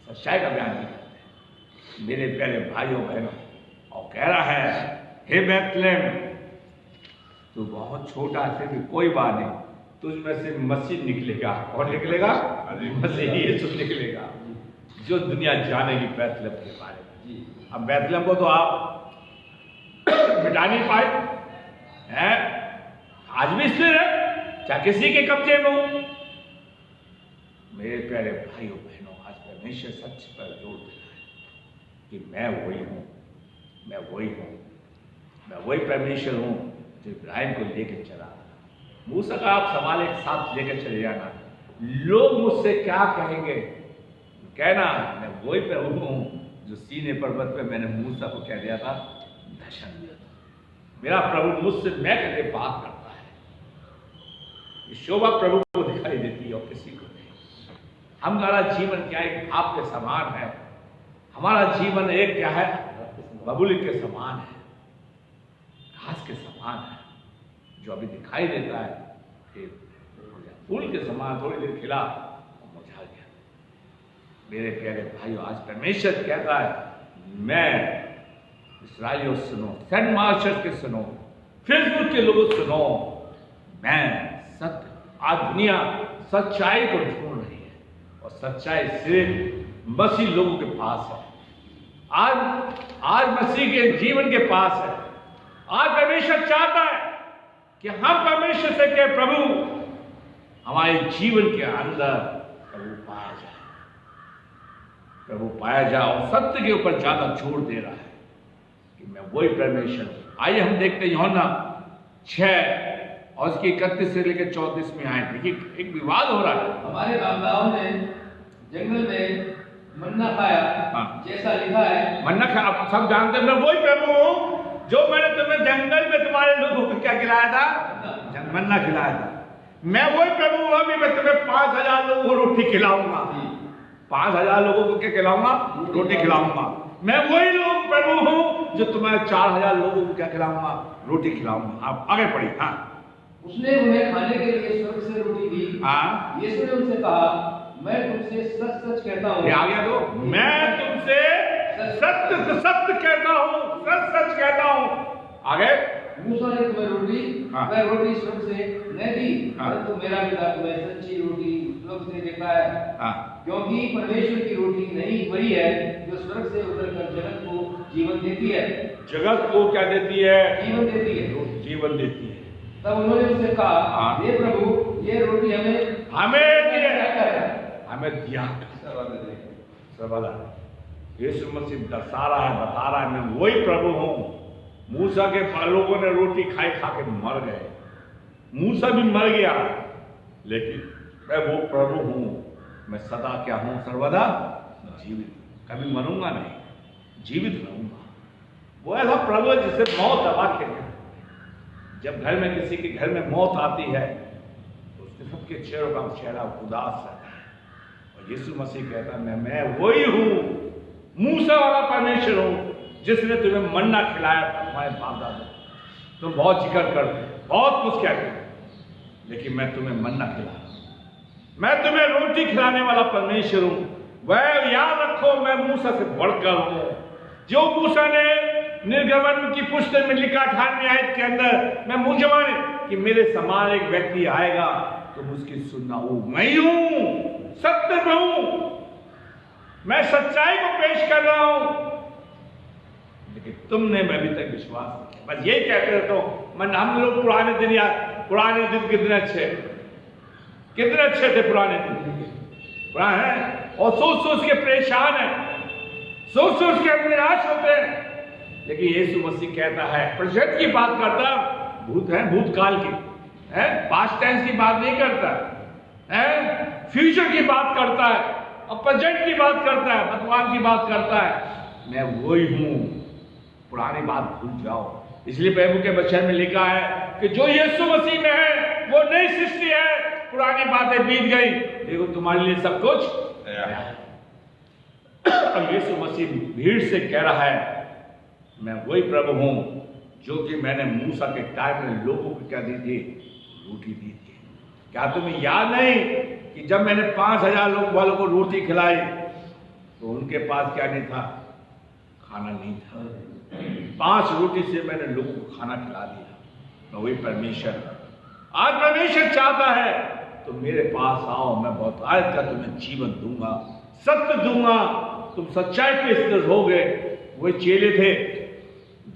सच्चाई का बयान नहीं करते। मेरे प्यारे भाइयों बहनों, और कह रहा है हे बैतलहम तू बहुत छोटा है, फिर भी कोई बात नहीं, तुझ में से मसीह निकलेगा। और निकलेगा? मसीह यीशु निकलेगा, जो दुनिया जानेगी बैतलहम के बारे में। अब बैतलहम को तो आप मिटा नहीं पाए हैं, आज भी स्थिर है, चाहे किसी के कब्जे में हो। मेरे प्यारे भाइयों बहनों, आज परमेश्वर सच पर जोर दे रहा है कि मैं वही हूं, मैं वही हूं, मैं वही परमेश्वर हूं जो इब्राहिम को लेकर चला। मूसा का आप सवाल एक साथ लेकर चले जाना, लोग मुझसे क्या कहेंगे? कहना मैं वही प्रभु हूं जो सीने पर्वत पे मैंने मूसा को कह दिया था, दर्शन दिया था। मेरा प्रभु मुझसे मैं कहते बात करता है। ये शोभा प्रभु को दिखाई देती है और किसी को नहीं। हमारा जीवन क्या एक भाप के समान है, हमारा जीवन एक क्या है? बबूल के समान है, घास के समान है, जो अभी दिखाई देता है, फिर फूल के समान थोड़ी देर खिला और मुरझा गया। मेरे प्यारे भाइयों, आज परमेश्वर कहता है मैं इस्राएलियों सुनो, सेंट मार्शल के सुनो, फेसबुक के लोगों सुनो, मैं सत्य। आज दुनिया सच्चाई को ढूंढ रही है और सच्चाई सिर्फ मसीह लोगों के पास है। आज मसीह के जीवन के पास है। आज परमेश्वर चाहता है कि हम परमेश्वर से कहें प्रभु हमारे जीवन के अंदर प्रभु पाया जाए, प्रभु पाया जाए। और सत्य के ऊपर ज्यादा जोर दे रहा है कि मैं वही परमेश्वर हूं। आइए हम देखते हैं यूहन्ना 6 और उसकी 31 से लेकर 34 में आए। देखिए एक विवाद हो रहा है। हमारे बाप ने जंगल में मन्ना खाया, जैसा लिखा है। मन्ना खाया, आप सब जानते हैं मैं वही प्रभु हूं जो मैंने तुम्हें जंगल में तुम्हारे लोगों को क्या खिलाया था? मन्ना खिलाया था। मैं वही प्रभु हूं, अभी मैं तुम्हें 5,000 लोगों को रोटी खिलाऊंगा। 5,000 लोगों को क्या खिलाऊंगा? रोटी खिलाऊंगा। मैं वही लोग प्रभु हूं जो तुम्हें 4,000 लोगों को क्या खिलाऊंगा? रोटी खिलाऊंगा। आप आगे पढ़िए। हाँ, उसने उन्हें खाने के लिए स्वर्ग से रोटी दी। हाँ, यीशु ने उनसे कहा, मैं तुमसे सच सच कहता हूँ। आ गया तो मैं तुमसे सत्य सत्य कहता हूँ, सच सच कहता हूँ। आगे, मूसा ने तुम्हें रोटी, हाँ, वह रोटी स्वर्ग से न दी, हाँ, परंतु मेरा पिता तुम्हें सच्ची रोटी स्वर्ग से देता है। हाँ, क्योंकि परमेश्वर की रोटी नहीं वही है जो स्वर्ग से उतरकर जगत को जीवन देती है। जगत को क्या देती है? जीवन देती है। जीवन देती है। तब उन्होंने उससे कहा, हाँ, हे प्रभु, ये रोटी हमें दिया। सर्वदा यीशु मसीह बता रहा है मैं वही प्रभु हूं। मूसा के लोगों ने रोटी खाई खा के मर गए, मूसा भी मर गया, लेकिन मैं वो प्रभु हूं। मैं सदा क्या हूं? सर्वदा जीवित, कभी मरूंगा नहीं, जीवित रहूंगा। वो ऐसा प्रभु है जिसे मौत दबा के, जब घर में किसी के घर में मौत आती है तो उसके सबके चेहरों का चेहरा उदास रहता है। और यीशु मसीह कहता है मैं वही हूं, मूसा वाला परमेश्वर हूं जिसने तुम्हें मन्ना खिलाया था तुम्हारे बाप दादा। तुम बहुत जिक्र करते, बहुत कुछ कहते, लेकिन मैं तुम्हें मन्ना खिला, मैं तुम्हें रोटी खिलाने वाला परमेश्वर हूं। वह याद रखो, मैं मूसा से बढ़कर हूं। जो मूसा ने निर्गमन की पुस्तक में लिखा 18वीं आयत के अंदर, मैं मुझे कि मेरे समान एक व्यक्ति आएगा तुम उसकी सुनना हो। मैं ही हूं, सत्य में हूं, मैं सच्चाई को पेश कर रहा हूं, लेकिन तुमने मैं अभी तक विश्वास नहीं किया। बस यही कहते रहते हो। मन हम लोग पुराने दिन कितने अच्छे थे पुराने दिन, पुराने हैं, और सोच के परेशान है, सोच के निराश होते हैं। लेकिन यीशु मसीह कहता है, प्रेजेंट की बात करता, भूत है, भूतकाल की है, पास्ट टेंस की बात नहीं करता है, फ्यूचर की बात करता है, और प्रेजेंट की बात करता है, वर्तमान की बात करता है। मैं वही हूं, पुरानी बात भूल जाओ। इसलिए प्रभु के वचन में लिखा है कि जो यीशु मसीह में है वो नई सृष्टि है, पुरानी बातें बीत गई, देखो तुम्हारे लिए सब कुछ नया है। अब यीशु मसीह भीड़ से कह रहा है मैं वही प्रभु हूं जो कि मैंने मूसा के टाइम में लोगों को क्या दी थी? रोटी दी थी। क्या तुम्हें याद नहीं कि जब मैंने 5,000 लोग वालों को रोटी खिलाई तो उनके पास क्या नहीं था? खाना नहीं था। 5 रोटी से मैंने लोगों को खाना खिला दिया। मैं वही परमेश्वर, आज परमेश्वर चाहता है तो मेरे पास आओ, मैं बहुत आयत का तुम्हें जीवन दूंगा, सत्य दूंगा, तुम सच्चाई पे स्थिर हो गए। वही चेले थे,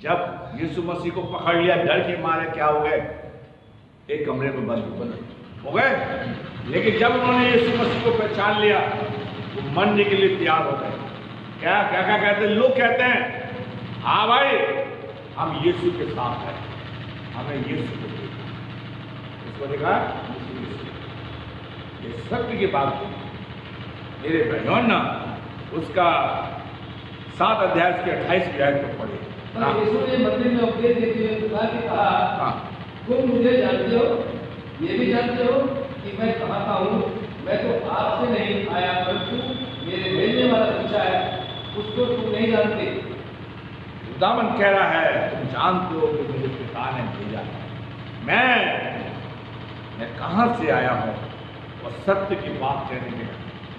जब यीशु मसीह को पकड़ लिया डर के मारे क्या हो गए? एक कमरे में बंद हो गए। लेकिन जब उन्होंने यीशु मसीह को पहचान लिया वो मरने के लिए तैयार हो गए। क्या क्या क्या कहते हैं लोग? कहते हैं हाँ भाई हम यीशु के साथ हैं, हमें यीशु को देखा, इसको देखा, ये सत्य की बात है मेरे बहनों ना। उसका 7 अध्याय के 28 आयत को पढ़े। यीशु ने मंदिर में उपदेश देते हुए पुकार के कहा, तुम मुझे जानते हो, ये भी जानते हो कि मैं कहाँ का हूँ। मैं तो आपसे नहीं आया, परंतु मेरे भेजने वाला सच्चा है, उसको तुम नहीं जानते। खुदावन कह रहा है तुम जानते हो कि मेरे पिता ने भेजा है। मैं कहाँ से आया हूँ और सत्य की बात कहने के,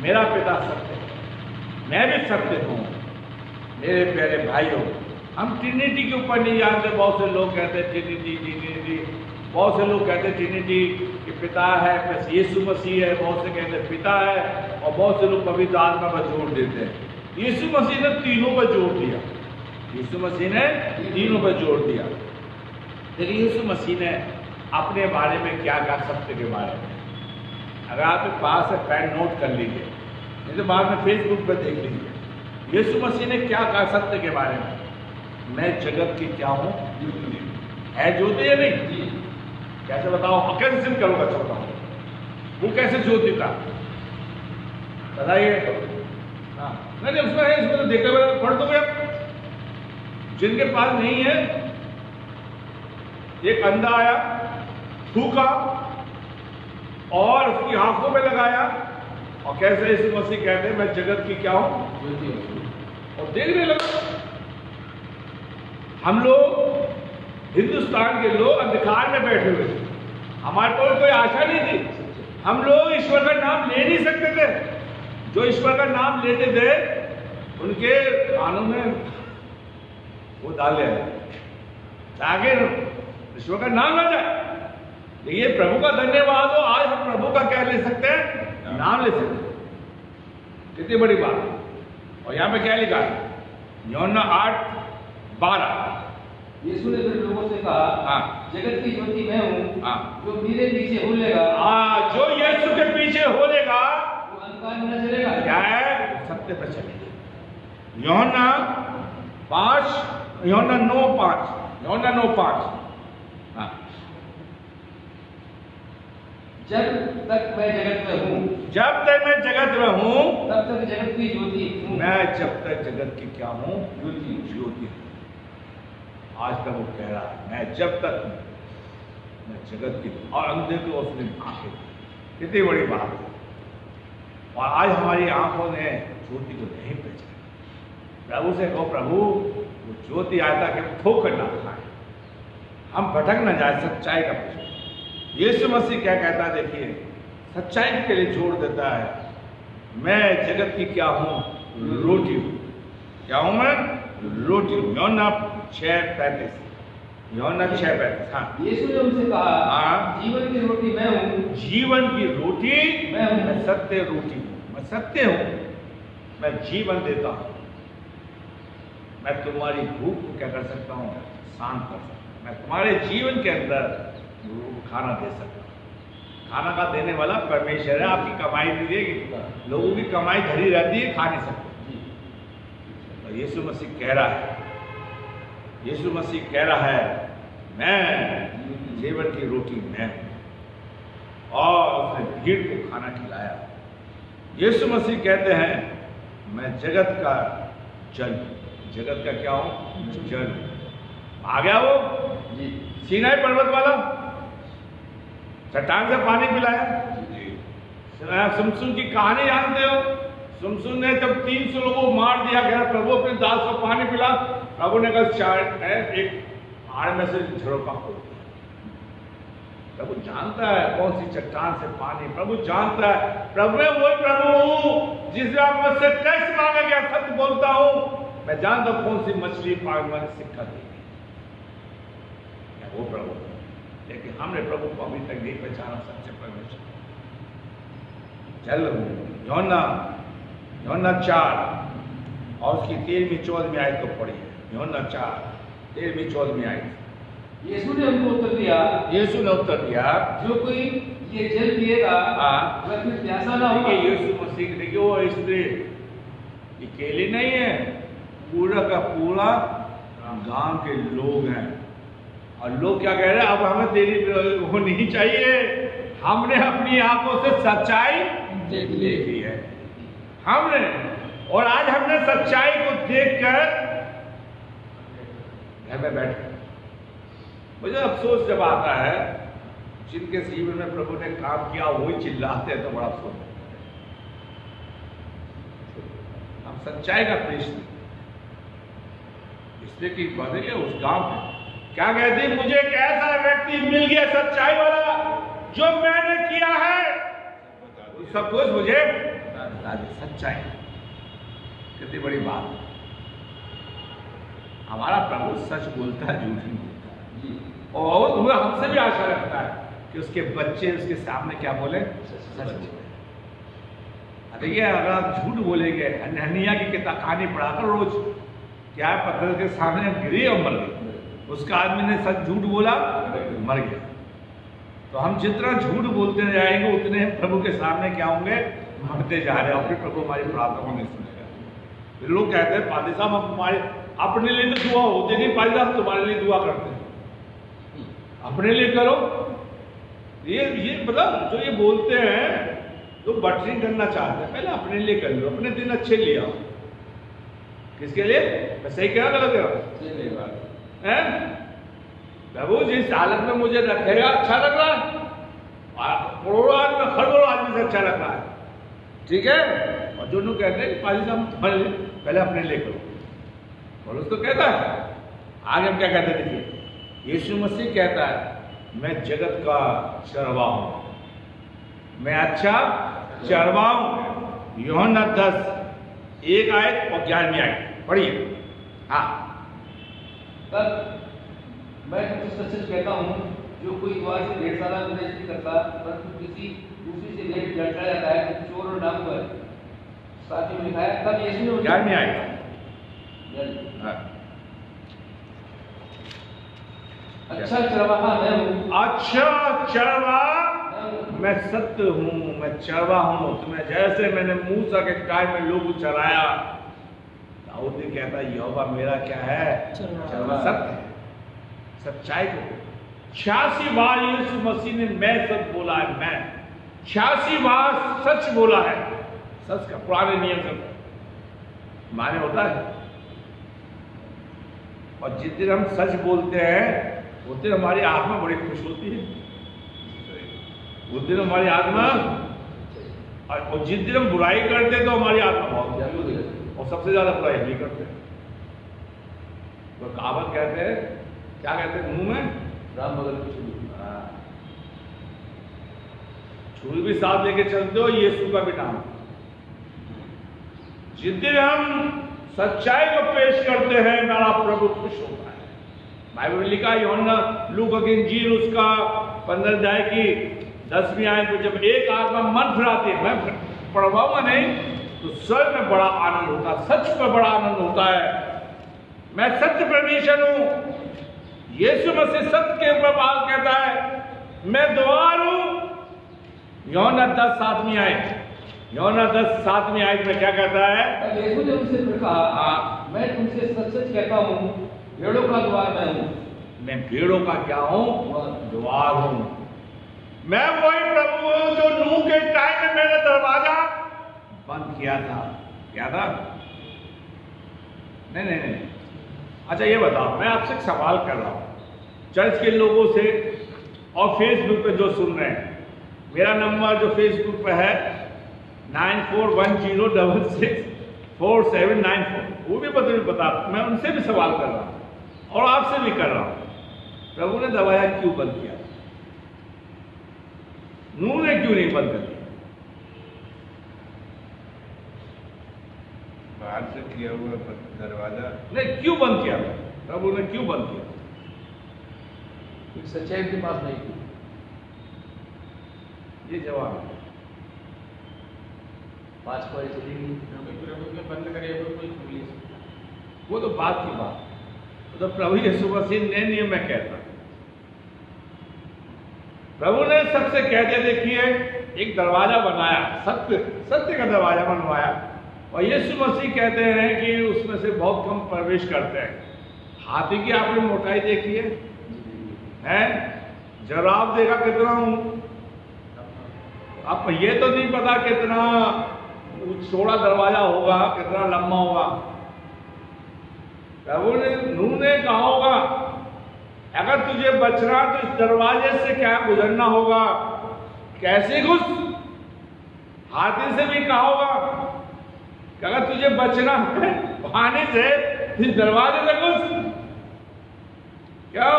मेरा पिता सत्य है, मैं भी सत्य हूँ। मेरे प्यारे भाइयों, हम ट्रिनिटी के ऊपर नहीं जानते। बहुत से लोग कहते हैं ट्रिनिटी, बहुत से लोग कहते हैं ट्रिनिटी कि पिता है प्लस यीशु मसीह है, बहुत से कहते हैं पिता है, और बहुत से लोग पवित्र आत्मा पर जोर देते हैं। यीशु मसीह ने तीनों पर जोर दिया, यीशु मसीह ने तीनों पर जोर दिया। लेकिन यीशु मसीह ने अपने बारे में क्या कहा? सत्य के बारे में। अगर आपके पास है पेन नोट कर लीजिए, नहीं तो बाद में फेसबुक पर देख लीजिए। यीशु मसीह ने क्या कहा सत्य के बारे में? मैं जगत की क्या हूँ? है ज्योति या नहीं? कैसे बताओ? कैसे सिद्ध करूंगा? चलता हूँ वो कैसे ज्योति था बताइए। नहीं उसमें है, इसमें तो देखते हुए पढ़ दो। जिनके पास नहीं है एक अंधा आया, थूका और उसकी आंखों में लगाया और कैसे यीशु मसीह कहते हैं मैं जगत की क्या हूं, और देखने लगा। हम लोग हिंदुस्तान के लोग अंधकार में बैठे हुए थे, हमारे पास कोई आशा नहीं थी, हम लोग ईश्वर का नाम ले नहीं सकते थे। जो ईश्वर का नाम लेते थे उनके कानों में वो डाले ताकि ईश्वर का नाम ना जाए। देखिए प्रभु का धन्यवाद हो, आज हम प्रभु का क्या ले सकते हैं, नाम ले सकते हैं, कितनी बड़ी बात है। और यहाँ पे क्या लिखा है, यूहन्ना 8:12, यीशु ने फिर लोगों से कहा, हाँ, जगत की ज्योति मैं हूँ, हाँ, जो मेरे पीछे हो लेगा, जो यीशु के पीछे हो लेगा वो अंधकार में न चलेगा, क्या है, सत्य पर चलेगा। यूहन्ना 9:5, हाँ, जब तक मैं जगत में हूँ, जब तक मैं जगत में हूँ, तब तक जगत की ज्योति हूँ, मैं जब तक जगत की क्या हूँ, ज्योति हूँ। आज तक वो कह रहा है मैं जब तक मैं जगत की, और अंधे को उसने आंखें, कितनी बड़ी बात है। और आज हमारी आंखों ने ज्योति को नहीं पहचाना। प्रभु से कहो प्रभु वो ज्योति आया था कि ठोकर ना खाए, हम भटक ना जाए, सच्चाई का प्रश्न। यीशु मसीह क्या कहता है, देखिए सच्चाई के लिए जोड़ देता है, मैं जगत की क्या हूँ, रोटी हूँ। क्या हूँ मैं, रोटी हूँ। यूहन्ना 6:35, यूहन्ना 6:35, हाँ। यीशु ने उनसे कहा, हाँ, जीवन की रोटी मैं हूँ, जीवन की रोटी मैं हूँ, मैं सत्य रोटी हूँ, मैं सत्य हूँ, मैं जीवन देता हूँ। मैं तुम्हारी भूख को क्या कर सकता हूँ, शांत कर सकता हूँ। मैं तुम्हारे जीवन के अंदर खाना दे सकता हूँ। खाना का देने वाला परमेश्वर है, आपकी कमाई नहीं देगी, लोगों की कमाई धरी रहती है, खा नहीं सकते। तो यीशु मसीह कह रहा है, यीशु मसीह कह रहा है मैं जीवन की रोटी मैं हूं, और उसने भीड़ को खाना खिलाया। यीशु मसीह कहते हैं मैं जगत का जल, जगत का क्या हूं, जल। आ गया वो सीनाई पर्वत वाला, चट्टान से पानी पिलाया। सुमसुन की कहानी जानते हो, सुमसुन ने जब 300 लोगों को मार दिया गया, प्रभु अपने दास को पानी पिला, प्रभु ने कहा एक आड़ में से झरोका खोल दिया। प्रभु जानता है कौन सी चट्टान से पानी, प्रभु जानता है। प्रभु मैं वही प्रभु हूं जिससे आप मुझसे टैक्स मांगा गया, सत्य बोलता हूं। मैं जानता हूं कौन सी मछली पानी वाली सिक्का देगी, वो प्रभु। लेकिन हमने प्रभु को अभी तक नहीं पहचाना, सच्चे परमेश्वर। चल यूहन्ना 4 और उसकी 13वीं-14वीं आयत को पढ़ी है। यूहन्ना 4 13वीं-14वीं आयत। यीशु ने उनको उत्तर दिया, यीशु ने उत्तर दिया, जो कोई ये जल पिएगा वह फिर प्यासा ना होगा। यीशु मसीह देखिए वो स्त्री अकेली नहीं है, पूरा का पूरा गांव के लोग हैं। और लोग क्या कह रहे हैं, अब हमें तेरी वो नहीं चाहिए, हमने अपनी आंखों से सच्चाई देखी है हमने, और आज हमने सच्चाई को देखकर घर में बैठ। मुझे अफसोस जब आता है, जिनके जीवन में प्रभु ने काम किया वही चिल्लाते हैं, तो बड़ा अफसोस है। हम सच्चाई का पेश नहीं, इसलिए कि बदले उस गांव में क्या कहती, मुझे एक ऐसा व्यक्ति मिल गया सच्चाई वाला, जो मैंने किया है सब कुछ मुझे बता दे। सच्चाई कितनी बड़ी बात है। हमारा प्रभु सच बोलता है, झूठ नहीं बोलता, और वह हमसे भी आशा रखता है कि उसके बच्चे उसके सामने क्या बोले, सच बोले। देखिए अगर आप झूठ बोलेंगे, हननिया की कहानी पढ़ाकर रोज, क्या पत्थर के सामने गिरी और मर गई, उसका आदमी ने सच झूठ बोला, मर गया। तो हम जितना झूठ बोलते जाएंगे उतने प्रभु के सामने क्या होंगे, मरते जा रहे हैं, और फिर प्रभु हमारी प्रार्थना को नहीं सुनेगा। फिर लोग कहते हैं पादी साहब हम हमारे अपने लिए तो दुआ होती नहीं, पादी साहब तुम्हारे लिए दुआ करते हैं, अपने लिए करो। ये मतलब जो ये बोलते हैं, तो बटरिंग करना चाहते हैं, पहले अपने लिए कर लो, अपने दिन अच्छे ले आओ। किसके लिए, मैं सही कह रहा गलत कह रहा है? प्रभु जिस हालत में मुझे रखेगा अच्छा लग रहा है, करोड़ों आदमी खरबों आदमी से अच्छा लग रहा है, ठीक है। और जो लोग कहते हैं कि पाजी साहब तुम्हारे लिए पहले अपने लिए करो, और उसको कहता है। आगे हम क्या कहते हैं देखिए, यीशु मसीह कहता है मैं जगत का चरवा हूं, मैं अच्छा चरवा हूं। यूहन्ना 10:1 आयत और 11वीं आयत पढ़िए। हाँ, तब मैं तुमसे सच सच कहता हूँ, जो कोई द्वार से भेड़शाला में प्रवेश नहीं करता परंतु किसी दूसरी से भेंट लौटा जाता है तो चोर और डाकू है। साथ में लिखा है, तब यीशु ने 11वीं आयत। हाँ। अच्छा चरवाहा मैं हूँ, अच्छा चरवा मैं सत्य हूँ, मैं चरवा हूँ। तुम्हें जैसे मैंने मूसा के टाइम में लोग चराया, दाऊद ने कहता यहोवा मेरा क्या है, चरवा सत्य है, सच्चाई को। 86 बार यीशु मसीह ने मैं सच बोला है, मैं 86 बार सच बोला है। सच का पुराने नियम से माने होता है, और जिस दिन हम सच बोलते हैं उस दिन हमारी आत्मा बड़ी खुश होती है, उस दिन हमारी आत्मा, और जिस दिन हम बुराई करते हैं तो हमारी आत्मा बहुत, और सबसे ज्यादा बुराई हम ही करते हैं। तो कहावत कहते हैं, क्या कहते हैं, मुंह में राम बगल की छुरी, छुरी भी साथ लेके चलते हो, यीशु का भी नाम। जिस दिन हम सच्चाई को पेश करते हैं मेरा प्रभु खुश होता है। बाइबल में लिखा है, यूहन्ना लूका की इंजील उसका 15 अध्याय की 10वीं आयत में, जब एक आत्मा मन फिराती है, मैं पढ़वाऊंगा नहीं, तो स्वर्ग में बड़ा आनंद होता है, सच पर बड़ा आनंद होता है। मैं सत्य परमेश्वर हूं। यीशु मसीह सत्य के ऊपर बात कहता है, मैं द्वार हूं। यूहन्ना 10:7वीं आयत, यूहन्ना 10:7वीं आयत में क्या कहता है? तब यीशु ने उनसे फिर कहा, मैं तुमसे सच सच कहता हूँ, भेड़ों का द्वार मैं हूँ। मैं भेड़ों का क्या हूं? द्वार हूं। मैं वही प्रभु हूं जो नूह के टाइम में मैंने दरवाजा बंद किया था। क्या था? नहीं। अच्छा ये बताओ, मैं आपसे एक सवाल कर रहा हूं, चर्च के लोगों से और फेसबुक पे जो सुन रहे हैं, मेरा नंबर जो फेसबुक पे है 9410664794, वो भी बता, मैं उनसे भी सवाल कर रहा हूं और आपसे भी कर रहा हूं, प्रभु ने दरवाजा क्यों बंद किया? नूह ने क्यों नहीं बंद कर दिया? बाहर से किया हुआ दरवाजा नहीं, क्यों बंद किया? प्रभु ने क्यों बंद किया? सच्चाई के पास नहीं थी। ये जवाब है। 5 कोई चली गई, बंद करे कोई खुली, वो तो बात की बात, तो प्रभु यीशु मसीह नए नियम में कहता, प्रभु ने सबसे कहते देखिए, एक दरवाजा बनाया, सत्य का दरवाजा बनवाया, और यीशु मसीह कहते हैं कि उसमें से बहुत कम प्रवेश करते हैं। हाथी की आपने मोटाई देखी है? जराब देखा कितना हूं? अब ये तो नहीं पता कितना चौड़ा दरवाजा होगा, कितना लंबा होगा। प्रभु ने नूह ने कहा होगा, अगर तुझे बचना तो इस दरवाजे से क्या गुजरना होगा, कैसे घुस? हाथी से भी कहा होगा कि अगर तुझे बचना है पानी से इस दरवाजे से घुस। क्यों?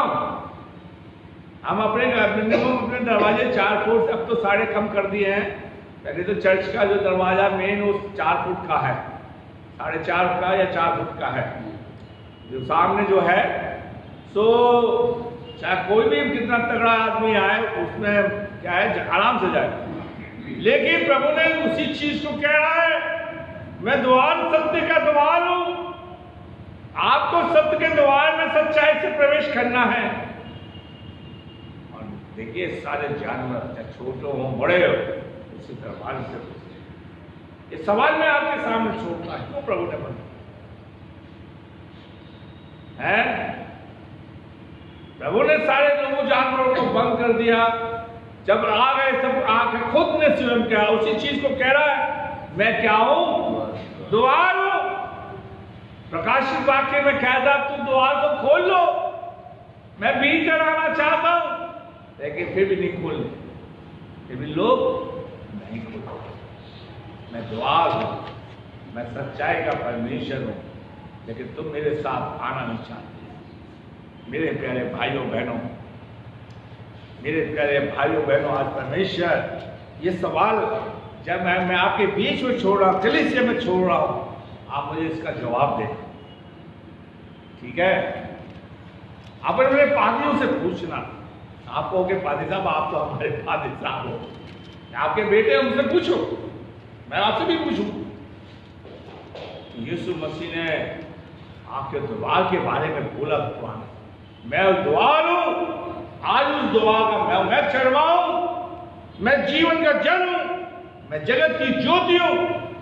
हम अपने दरवाजे 4 फुट, अब तो 3.5 कम कर दिए हैं। पहले तो चर्च का जो दरवाजा मेन वो 4 फुट का है, 4.5 का या 4 फुट का है, जो सामने जो है। सो चाहे कोई भी कितना तगड़ा आदमी आए, उसमें क्या है, आराम से जाए। लेकिन प्रभु ने उसी चीज को कह रहा है, मैं द्वार, सत्य का द्वार हूं। आपको सत्य के द्वार में सच्चाई से प्रवेश करना है। और देखिए, सारे जानवर चाहे छोटे हो बड़े हो, उसी दरबार से ये सवाल मैं आपके सामने छोड़ता है, क्यों प्रभु ने बंद है? प्रभु ने सारे लोगों जानवरों को बंद कर दिया। जब आ गए सब आके खुद ने स्वयं कहा, उसी चीज को कह रहा है, मैं क्या हूं? द्वार हूं। प्रकाशित वाक्य में कहता, तू द्वार को खोल लो, मैं भीतर आना चाहता हूं, लेकिन फिर भी नहीं खोल, फिर भी लोग नहीं खोलते। मैं द्वार हूं, मैं सच्चाई का परमेश्वर हूं, लेकिन तुम मेरे साथ आना नहीं चाहते। मेरे प्यारे भाइयों बहनों, मेरे प्यारे भाइयों बहनों, आज परमेश्वर ये सवाल जब मैं आपके बीच में छोड़ रहा हूं, कलीसिया में छोड़ रहा हूं, आप मुझे इसका जवाब दें, ठीक है? आप मेरे पादियों से पूछना। आप कहोगे पादी साहब आप तो हमारे पादी साहब हो, आपके बेटे उनसे पूछो, मैं आपसे भी पूछूं। यीशु मसीह ने आपके द्वार के बारे में बोला, कुरान, मैं उस द्वार हूं, आज उस द्वार का मैं चढ़वाऊं, मैं जीवन का जल हूं, मैं जगत की ज्योति हूं,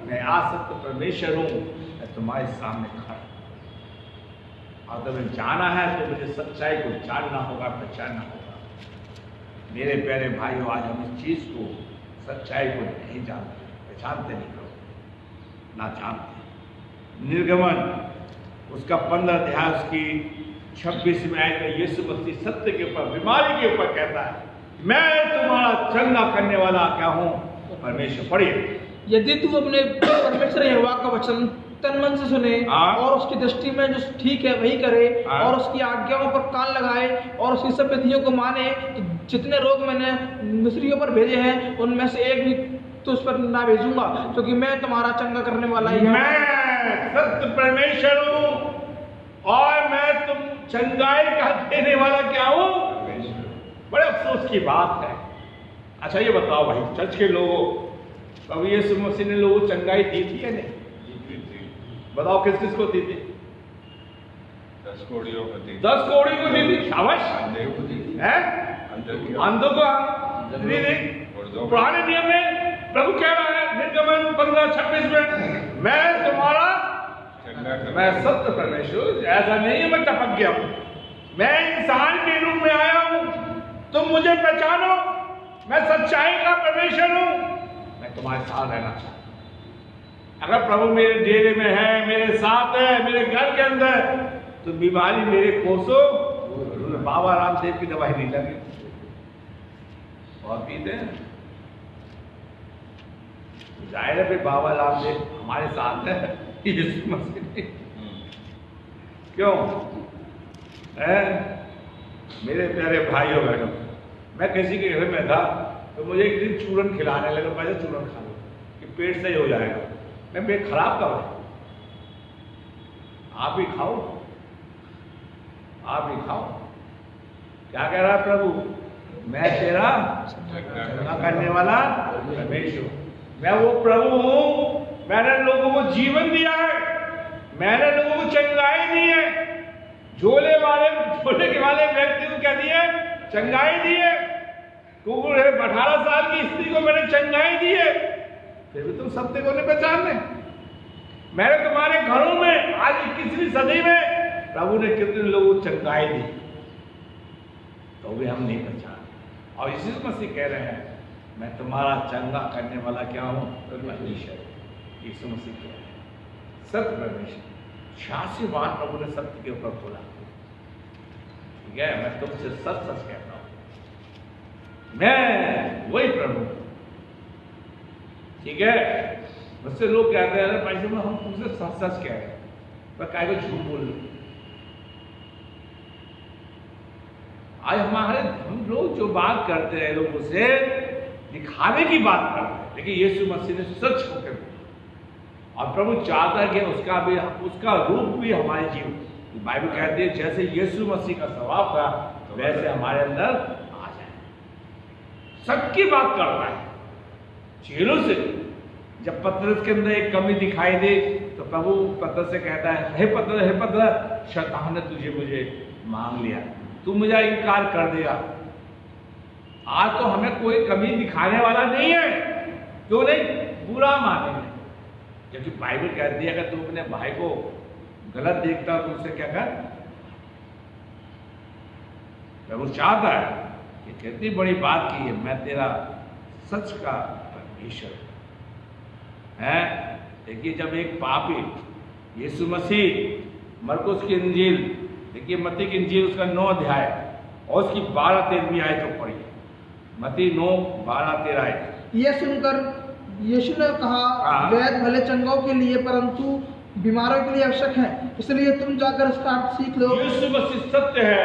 मैं आसक्त परमेश्वर हूं, मैं तुम्हारे सामने खड़ा। और तुम्हें जाना है तो मुझे सच्चाई को जानना होगा, पहचानना होगा। मेरे प्यारे भाइयों, आज हम इस चीज को, सच्चाई को नहीं जानते, पहचानते नहीं करो ना जानते। निर्गमन उसका 15 अध्याय उसकी 26 में आयत में यीशु मसीह सत्य के ऊपर, बीमारी के ऊपर कहता है, मैं तुम्हारा चंगा करने वाला क्या हूं? परमेश्वर। पढ़िए, यदि तू अपने परमेश्वर यहोवा का वचन तन मन से सुने और उसकी दृष्टि में जो ठीक है वही करे और उसकी आज्ञाओं पर कान लगाए और उसकी सब विधियों को माने, तो जितने रोग मैंने मिस्रियों पर भेजे हैं उनमें से एक भी तो उस पर ना भेजूंगा, क्योंकि मैं तुम्हारा चंगा करने वाला ही हूं। मैं सत्य परमेश्वर हूं और मैं तुम चंगाई का देने वाला क्या हूं? बड़े अफसोस की बात है। अच्छा ये बताओ भाई, चर्च के लोगों, प्रभु यीशु मसीह ने लोगों को चंगाई दी थी या नहीं? बताओ किस किस को दी थी? 10 कोड़ियों को दी, 10 कोड़ी को दी थी। शाबाश। हैं? अंधों को दी थी। पुराने नियम में प्रभु कह रहा है निर्गमन 15:26 में, मैं तुम्हारा, मैं सत्य परमेश्वर, ऐसा नहीं है मैं टपक गया हूं, मैं इंसान के रूप में आया हूं, तुम मुझे पहचानो, मैं सच्चाई का परमेश्वर हूं, मैं तुम्हारे साथ रहना चाहता हूं। अगर प्रभु मेरे डेरे में है, मेरे साथ है, मेरे घर के अंदर, तो बीमारी मेरे कोसो बाबा रामदेव की दवाई नहीं लगे, बहुत पीते हैं। जाहिर है बाबा रामदेव हमारे साथ है, यीशु मसीह क्यों है? मेरे प्यारे भाइयों बहनों, मैं किसी के घर में था तो मुझे एक दिन चूरन खिलाने लगा, पहले चूरन खा लो कि पेट सही हो जाएगा। मैं पेट खराब कर रहा हूं, आप भी खाओ, आप भी खाओ। क्या कह रहा है प्रभु? मैं तेरा चंगा करने वाला परमेश्वर, मैं वो प्रभु हूं, मैंने लोगों को जीवन दिया है, मैंने लोगों को चंगाई दी है। झोले के वाले व्यक्ति को क्या दिए? चंगाई दी है। 18 साल की स्त्री को मैंने चंगाई दी है, फिर भी तुम सत्य को नहीं पहचानते। मैंने तुम्हारे घरों में आज 21वीं सदी में प्रभु ने कितने लोगों को चंगाई दी, तो भी हम नहीं पहचानते। और इसी मसीह कह रहे हैं, मैं तुम्हारा चंगा करने वाला क्या हूं? परमेश्वर। यीशु मसीह कह रहे हैं सत्य परमेश्वर। 86 बार प्रभु ने सत्य के ऊपर बोला, ठीक है? मैं तुमसे सच सच कहता हूं, मैं वही प्रभु, ठीक है? मुझसे लोग कहते हैं भाई साहब हम तुमसे सच सच कह रहे हैं, पर काय को झूठ बोल लो। आज हम लोग जो बात करते हैं लोगों से दिखाने की बात करते हैं, लेकिन यीशु मसीह ने सच होकर बोला। और प्रभु चाहता है कि उसका रूप भी हमारे जीवन, बाइबल कहती है जैसे यीशु मसीह का स्वभाव था वैसे हमारे अंदर आ जाए। सबकी बात करता है चेलों से। जब पतरस के अंदर एक कमी दिखाई दे तो प्रभु पतरस से कहता है, हे पतरस, शैतान ने तुझे मुझे मांग लिया, तू मुझे इनकार कर देगा। आज तो हमें कोई कमी दिखाने वाला नहीं है, क्यों नहीं? बुरा मानेंगे, क्योंकि बाइबल कहती है अगर तू अपने भाई को गलत देखता तो उससे क्या कर। प्रभु चाहता है कि कितनी बड़ी बात की है, मैं तेरा सच का परमेश्वर है। देखिए जब एक पापी यीशु मसीह, मरकुस की इंजील देखिए, मत्ती की इंजील उसका 9 अध्याय और उसकी 12-13वीं आयत पढ़िए। मत्ती 9:12-13 आयत। यह सुनकर यीशु ने कहा, हाँ। वैद्य भले चंगाओं के लिए परंतु बीमारों के लिए आवश्यक है, इसलिए तुम जाकर इसका अर्थ सीख लो। यीशु मसीह सत्य है,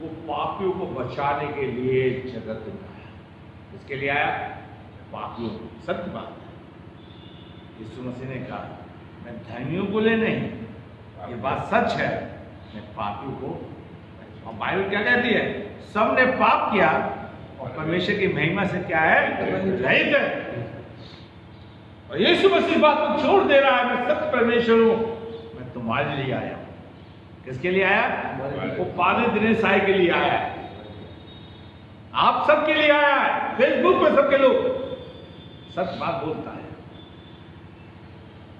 वो पापियों को बचाने के लिए जगत में आया। इसके लिए आया पापियों को, सत्य बात है। यीशु मसीह ने कहा, मैं धर्मियों को ले नहीं, ये बात सच है, मैं पापियों को। और बाइबल क्या कहती है? सबने पाप किया और परमेश्वर की महिमा से क्या है? रहित है। और यीशु मसीह बात को छोड़ दे रहा है, मैं सत्य परमेश्वर हूं, मैं तुम्हारे लिए आया हूं। किसके लिए आया? वो पादरी दिनेश साई के लिए आया है, आप सबके लिए आया है। फेसबुक पे सबके लोग सच बात बोलता है,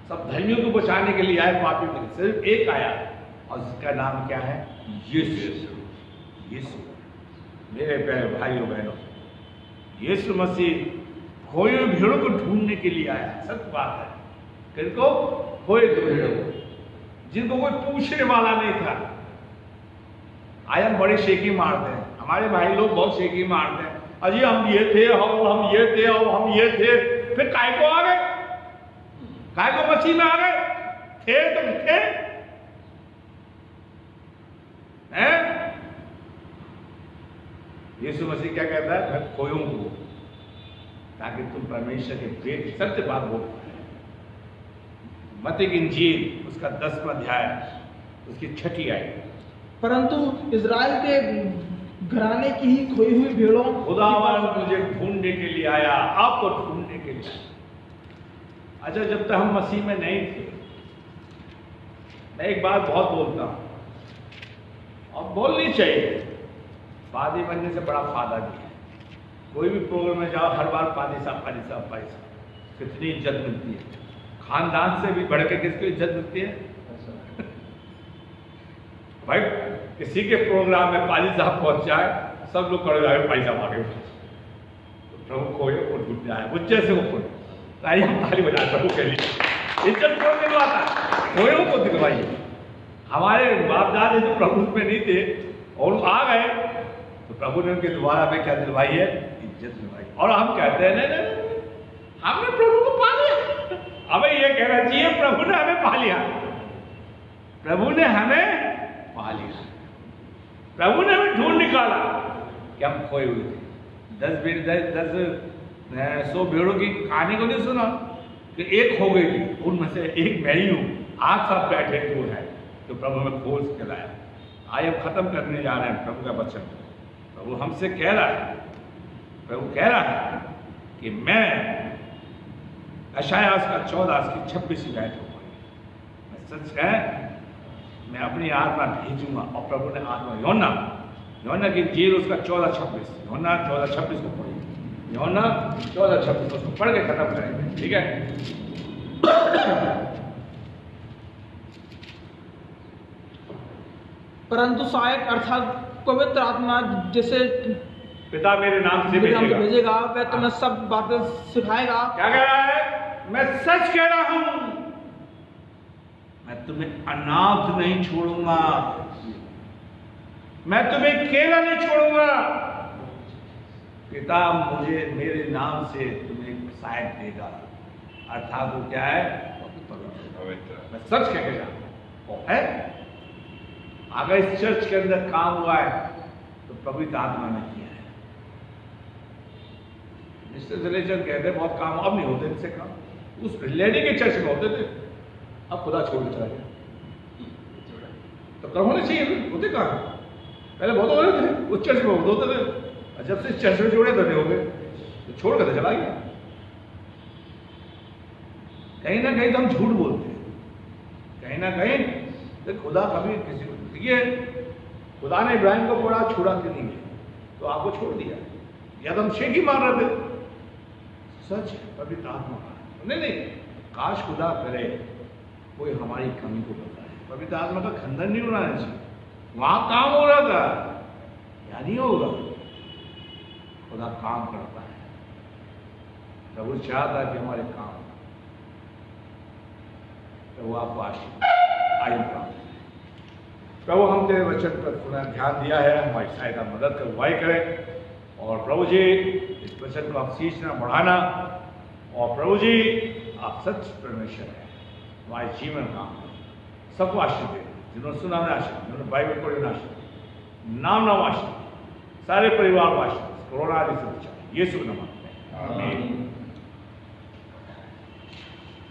सब धर्मियों को बचाने के लिए आए, पापियों के लिए सिर्फ एक आया, और उसका नाम क्या है? यीशु। यीशु। मेरे प्यारे भाइयों बहनों, यीशु मसीह खोए हुए भेड़ों को ढूंढने के लिए आया। सत्य बात है। किनको? खोए हुए भेड़ों को, जिनको कोई पूछने वाला नहीं था। आज हम बड़े शेकी मारते हैं, हमारे भाई लोग बहुत शेकी मारते हैं, अजी हम ये थे, हम ये थे, हम ये थे। फिर काय को आ गए? काय को मसीह में आ गए? थे तो थे हैं? यीशु मसीह क्या कहता है? मैं खोयों को, ताकि तुम परमेश्वर के बेटे। सत्य बात बोलता है। मत्ती की इंजील उसका 10वां अध्याय उसकी 6ठी आयत। परंतु इज़राइल के घराने की ही खोई हुई भेड़ों खुदावन मुझे ढूंढने के लिए आया, आपको ढूंढने के लिए आया। अच्छा, जब तक हम मसीह में नहीं थे, मैं एक बात बहुत बोलता हूं और बोलनी चाहिए, पादी बनने से बड़ा फायदा भी है। कोई भी प्रोग्राम में जाओ, हर बार पादी साहब, कितनी इज्जत मिलती है। खानदान से भी बढ़ के किसको इज्जत मिलती है? भाई किसी के प्रोग्राम में पादी साहब पहुंच जाए, सब लोग खड़े जाए, पादी साहब आगे। तो प्रभु खोए और घुट जाए, उच्चे से ऊपर हम ताली बजाए प्रभु के लिए। इज्जत कौन दिलवाता है? खोयों को दिलवाइए। हमारे बाप दादा जो प्रभु में नहीं थे और आ गए, तो प्रभु ने उनके द्वारा में क्या दिलवाई है? इज्जत दिलवाई। और हम कहते हैं नहीं, हमने प्रभु को पा लिया। हमें ये कहना चाहिए, प्रभु ने हमें पा लिया, प्रभु ने हमें पा लिया, प्रभु ने हमें ढूंढ निकाला कि हम खोए हुए थे। 100 भेड़ों की कहानी को नहीं सुना कि एक हो गई थी, उनमें से एक मैं ही हूं। आज सब बैठे हुए हैं, तो प्रभु हमें खोज के लाया। आज हम खत्म करने जा रहे हैं प्रभु का वचन। प्रभु हमसे कह रहा है, प्रभु कह रहा है कि मैं यशायाह का 14 की 26 आयत होगा, सच है, मैं अपनी आत्मा भेजूंगा। और प्रभु ने आत्मा योना की इंजील उसका 14:26, योना 14:26 को पढ़िए। योना 14:26 उसको पढ़ के खत्म करेंगे, ठीक है? परंतु सहायक अर्थात पवित्र आत्मा जिसे पिता मेरे नाम से भेजेगा, वह तुम्हें सब बातें सिखाएगा। क्या कह रहा है? मैं सच कह रहा हूं, मैं तुम्हें अनाथ नहीं छोड़ूंगा, मैं तुम्हें अकेला नहीं छोड़ूंगा। पिता मुझे मेरे नाम से तुम्हें सहायक देगा, अर्थात वो क्या है? पवित्र। मैं सच कह के जा है। अगर इस चर्च के अंदर काम हुआ है तो पवित्र आत्मा ने किया है। मिस्टर जलेचंद कहते हैं बहुत काम अब नहीं होते इनसे काम, उस लेडी के चर्च में होते थे, अब खुदा छोड़ के चला गया। तो कब होने चाहिए? होते कहाँ? पहले बहुत हो रहे थे, उस चर्च में बहुत होते थे, और जब से चर्च में जोड़े तो हो गए, तो छोड़ कर चला गया। कहीं ना कहीं तो हम झूठ बोलते हैं, कहीं ना कहीं तो खुदा कभी किसी को, देखिए खुदा ने इब्राहिम को बड़ा छोड़ा के नहीं है, तो आपको छोड़ दिया, या तो हम शेखी मार रहे थे। सच पवित्र आत्मा का नहीं, काश खुदा करे कोई हमारी कमी को बताए। पवित्र आत्मा का खंडन नहीं होना चाहिए, वहां काम हो रहा था, या नहीं होगा। खुदा काम करता है, प्रभु चाहता है कि हमारे काम, प्रभु आपको आशीर्वाद। आइए प्रार्थना। प्रभु हम तेरे वचन पर पुनः ध्यान दिया है, हमारी सहायता मदद कर अगुवाई करें। और प्रभु जी इस वचन को आप सींचना बढ़ाना, और प्रभु जी आप सच परमेश्वर हैं, हमारे जीवन का सबको आशीष देना, जिन्होंने सुना ना आशीष, जिन्होंने बाइबल पढ़ी ना आशीष, नाम नाम आशीष, सारे परिवार को आशीष, कोरोना आदि से बचा, ये शुभ नाम। आमीन।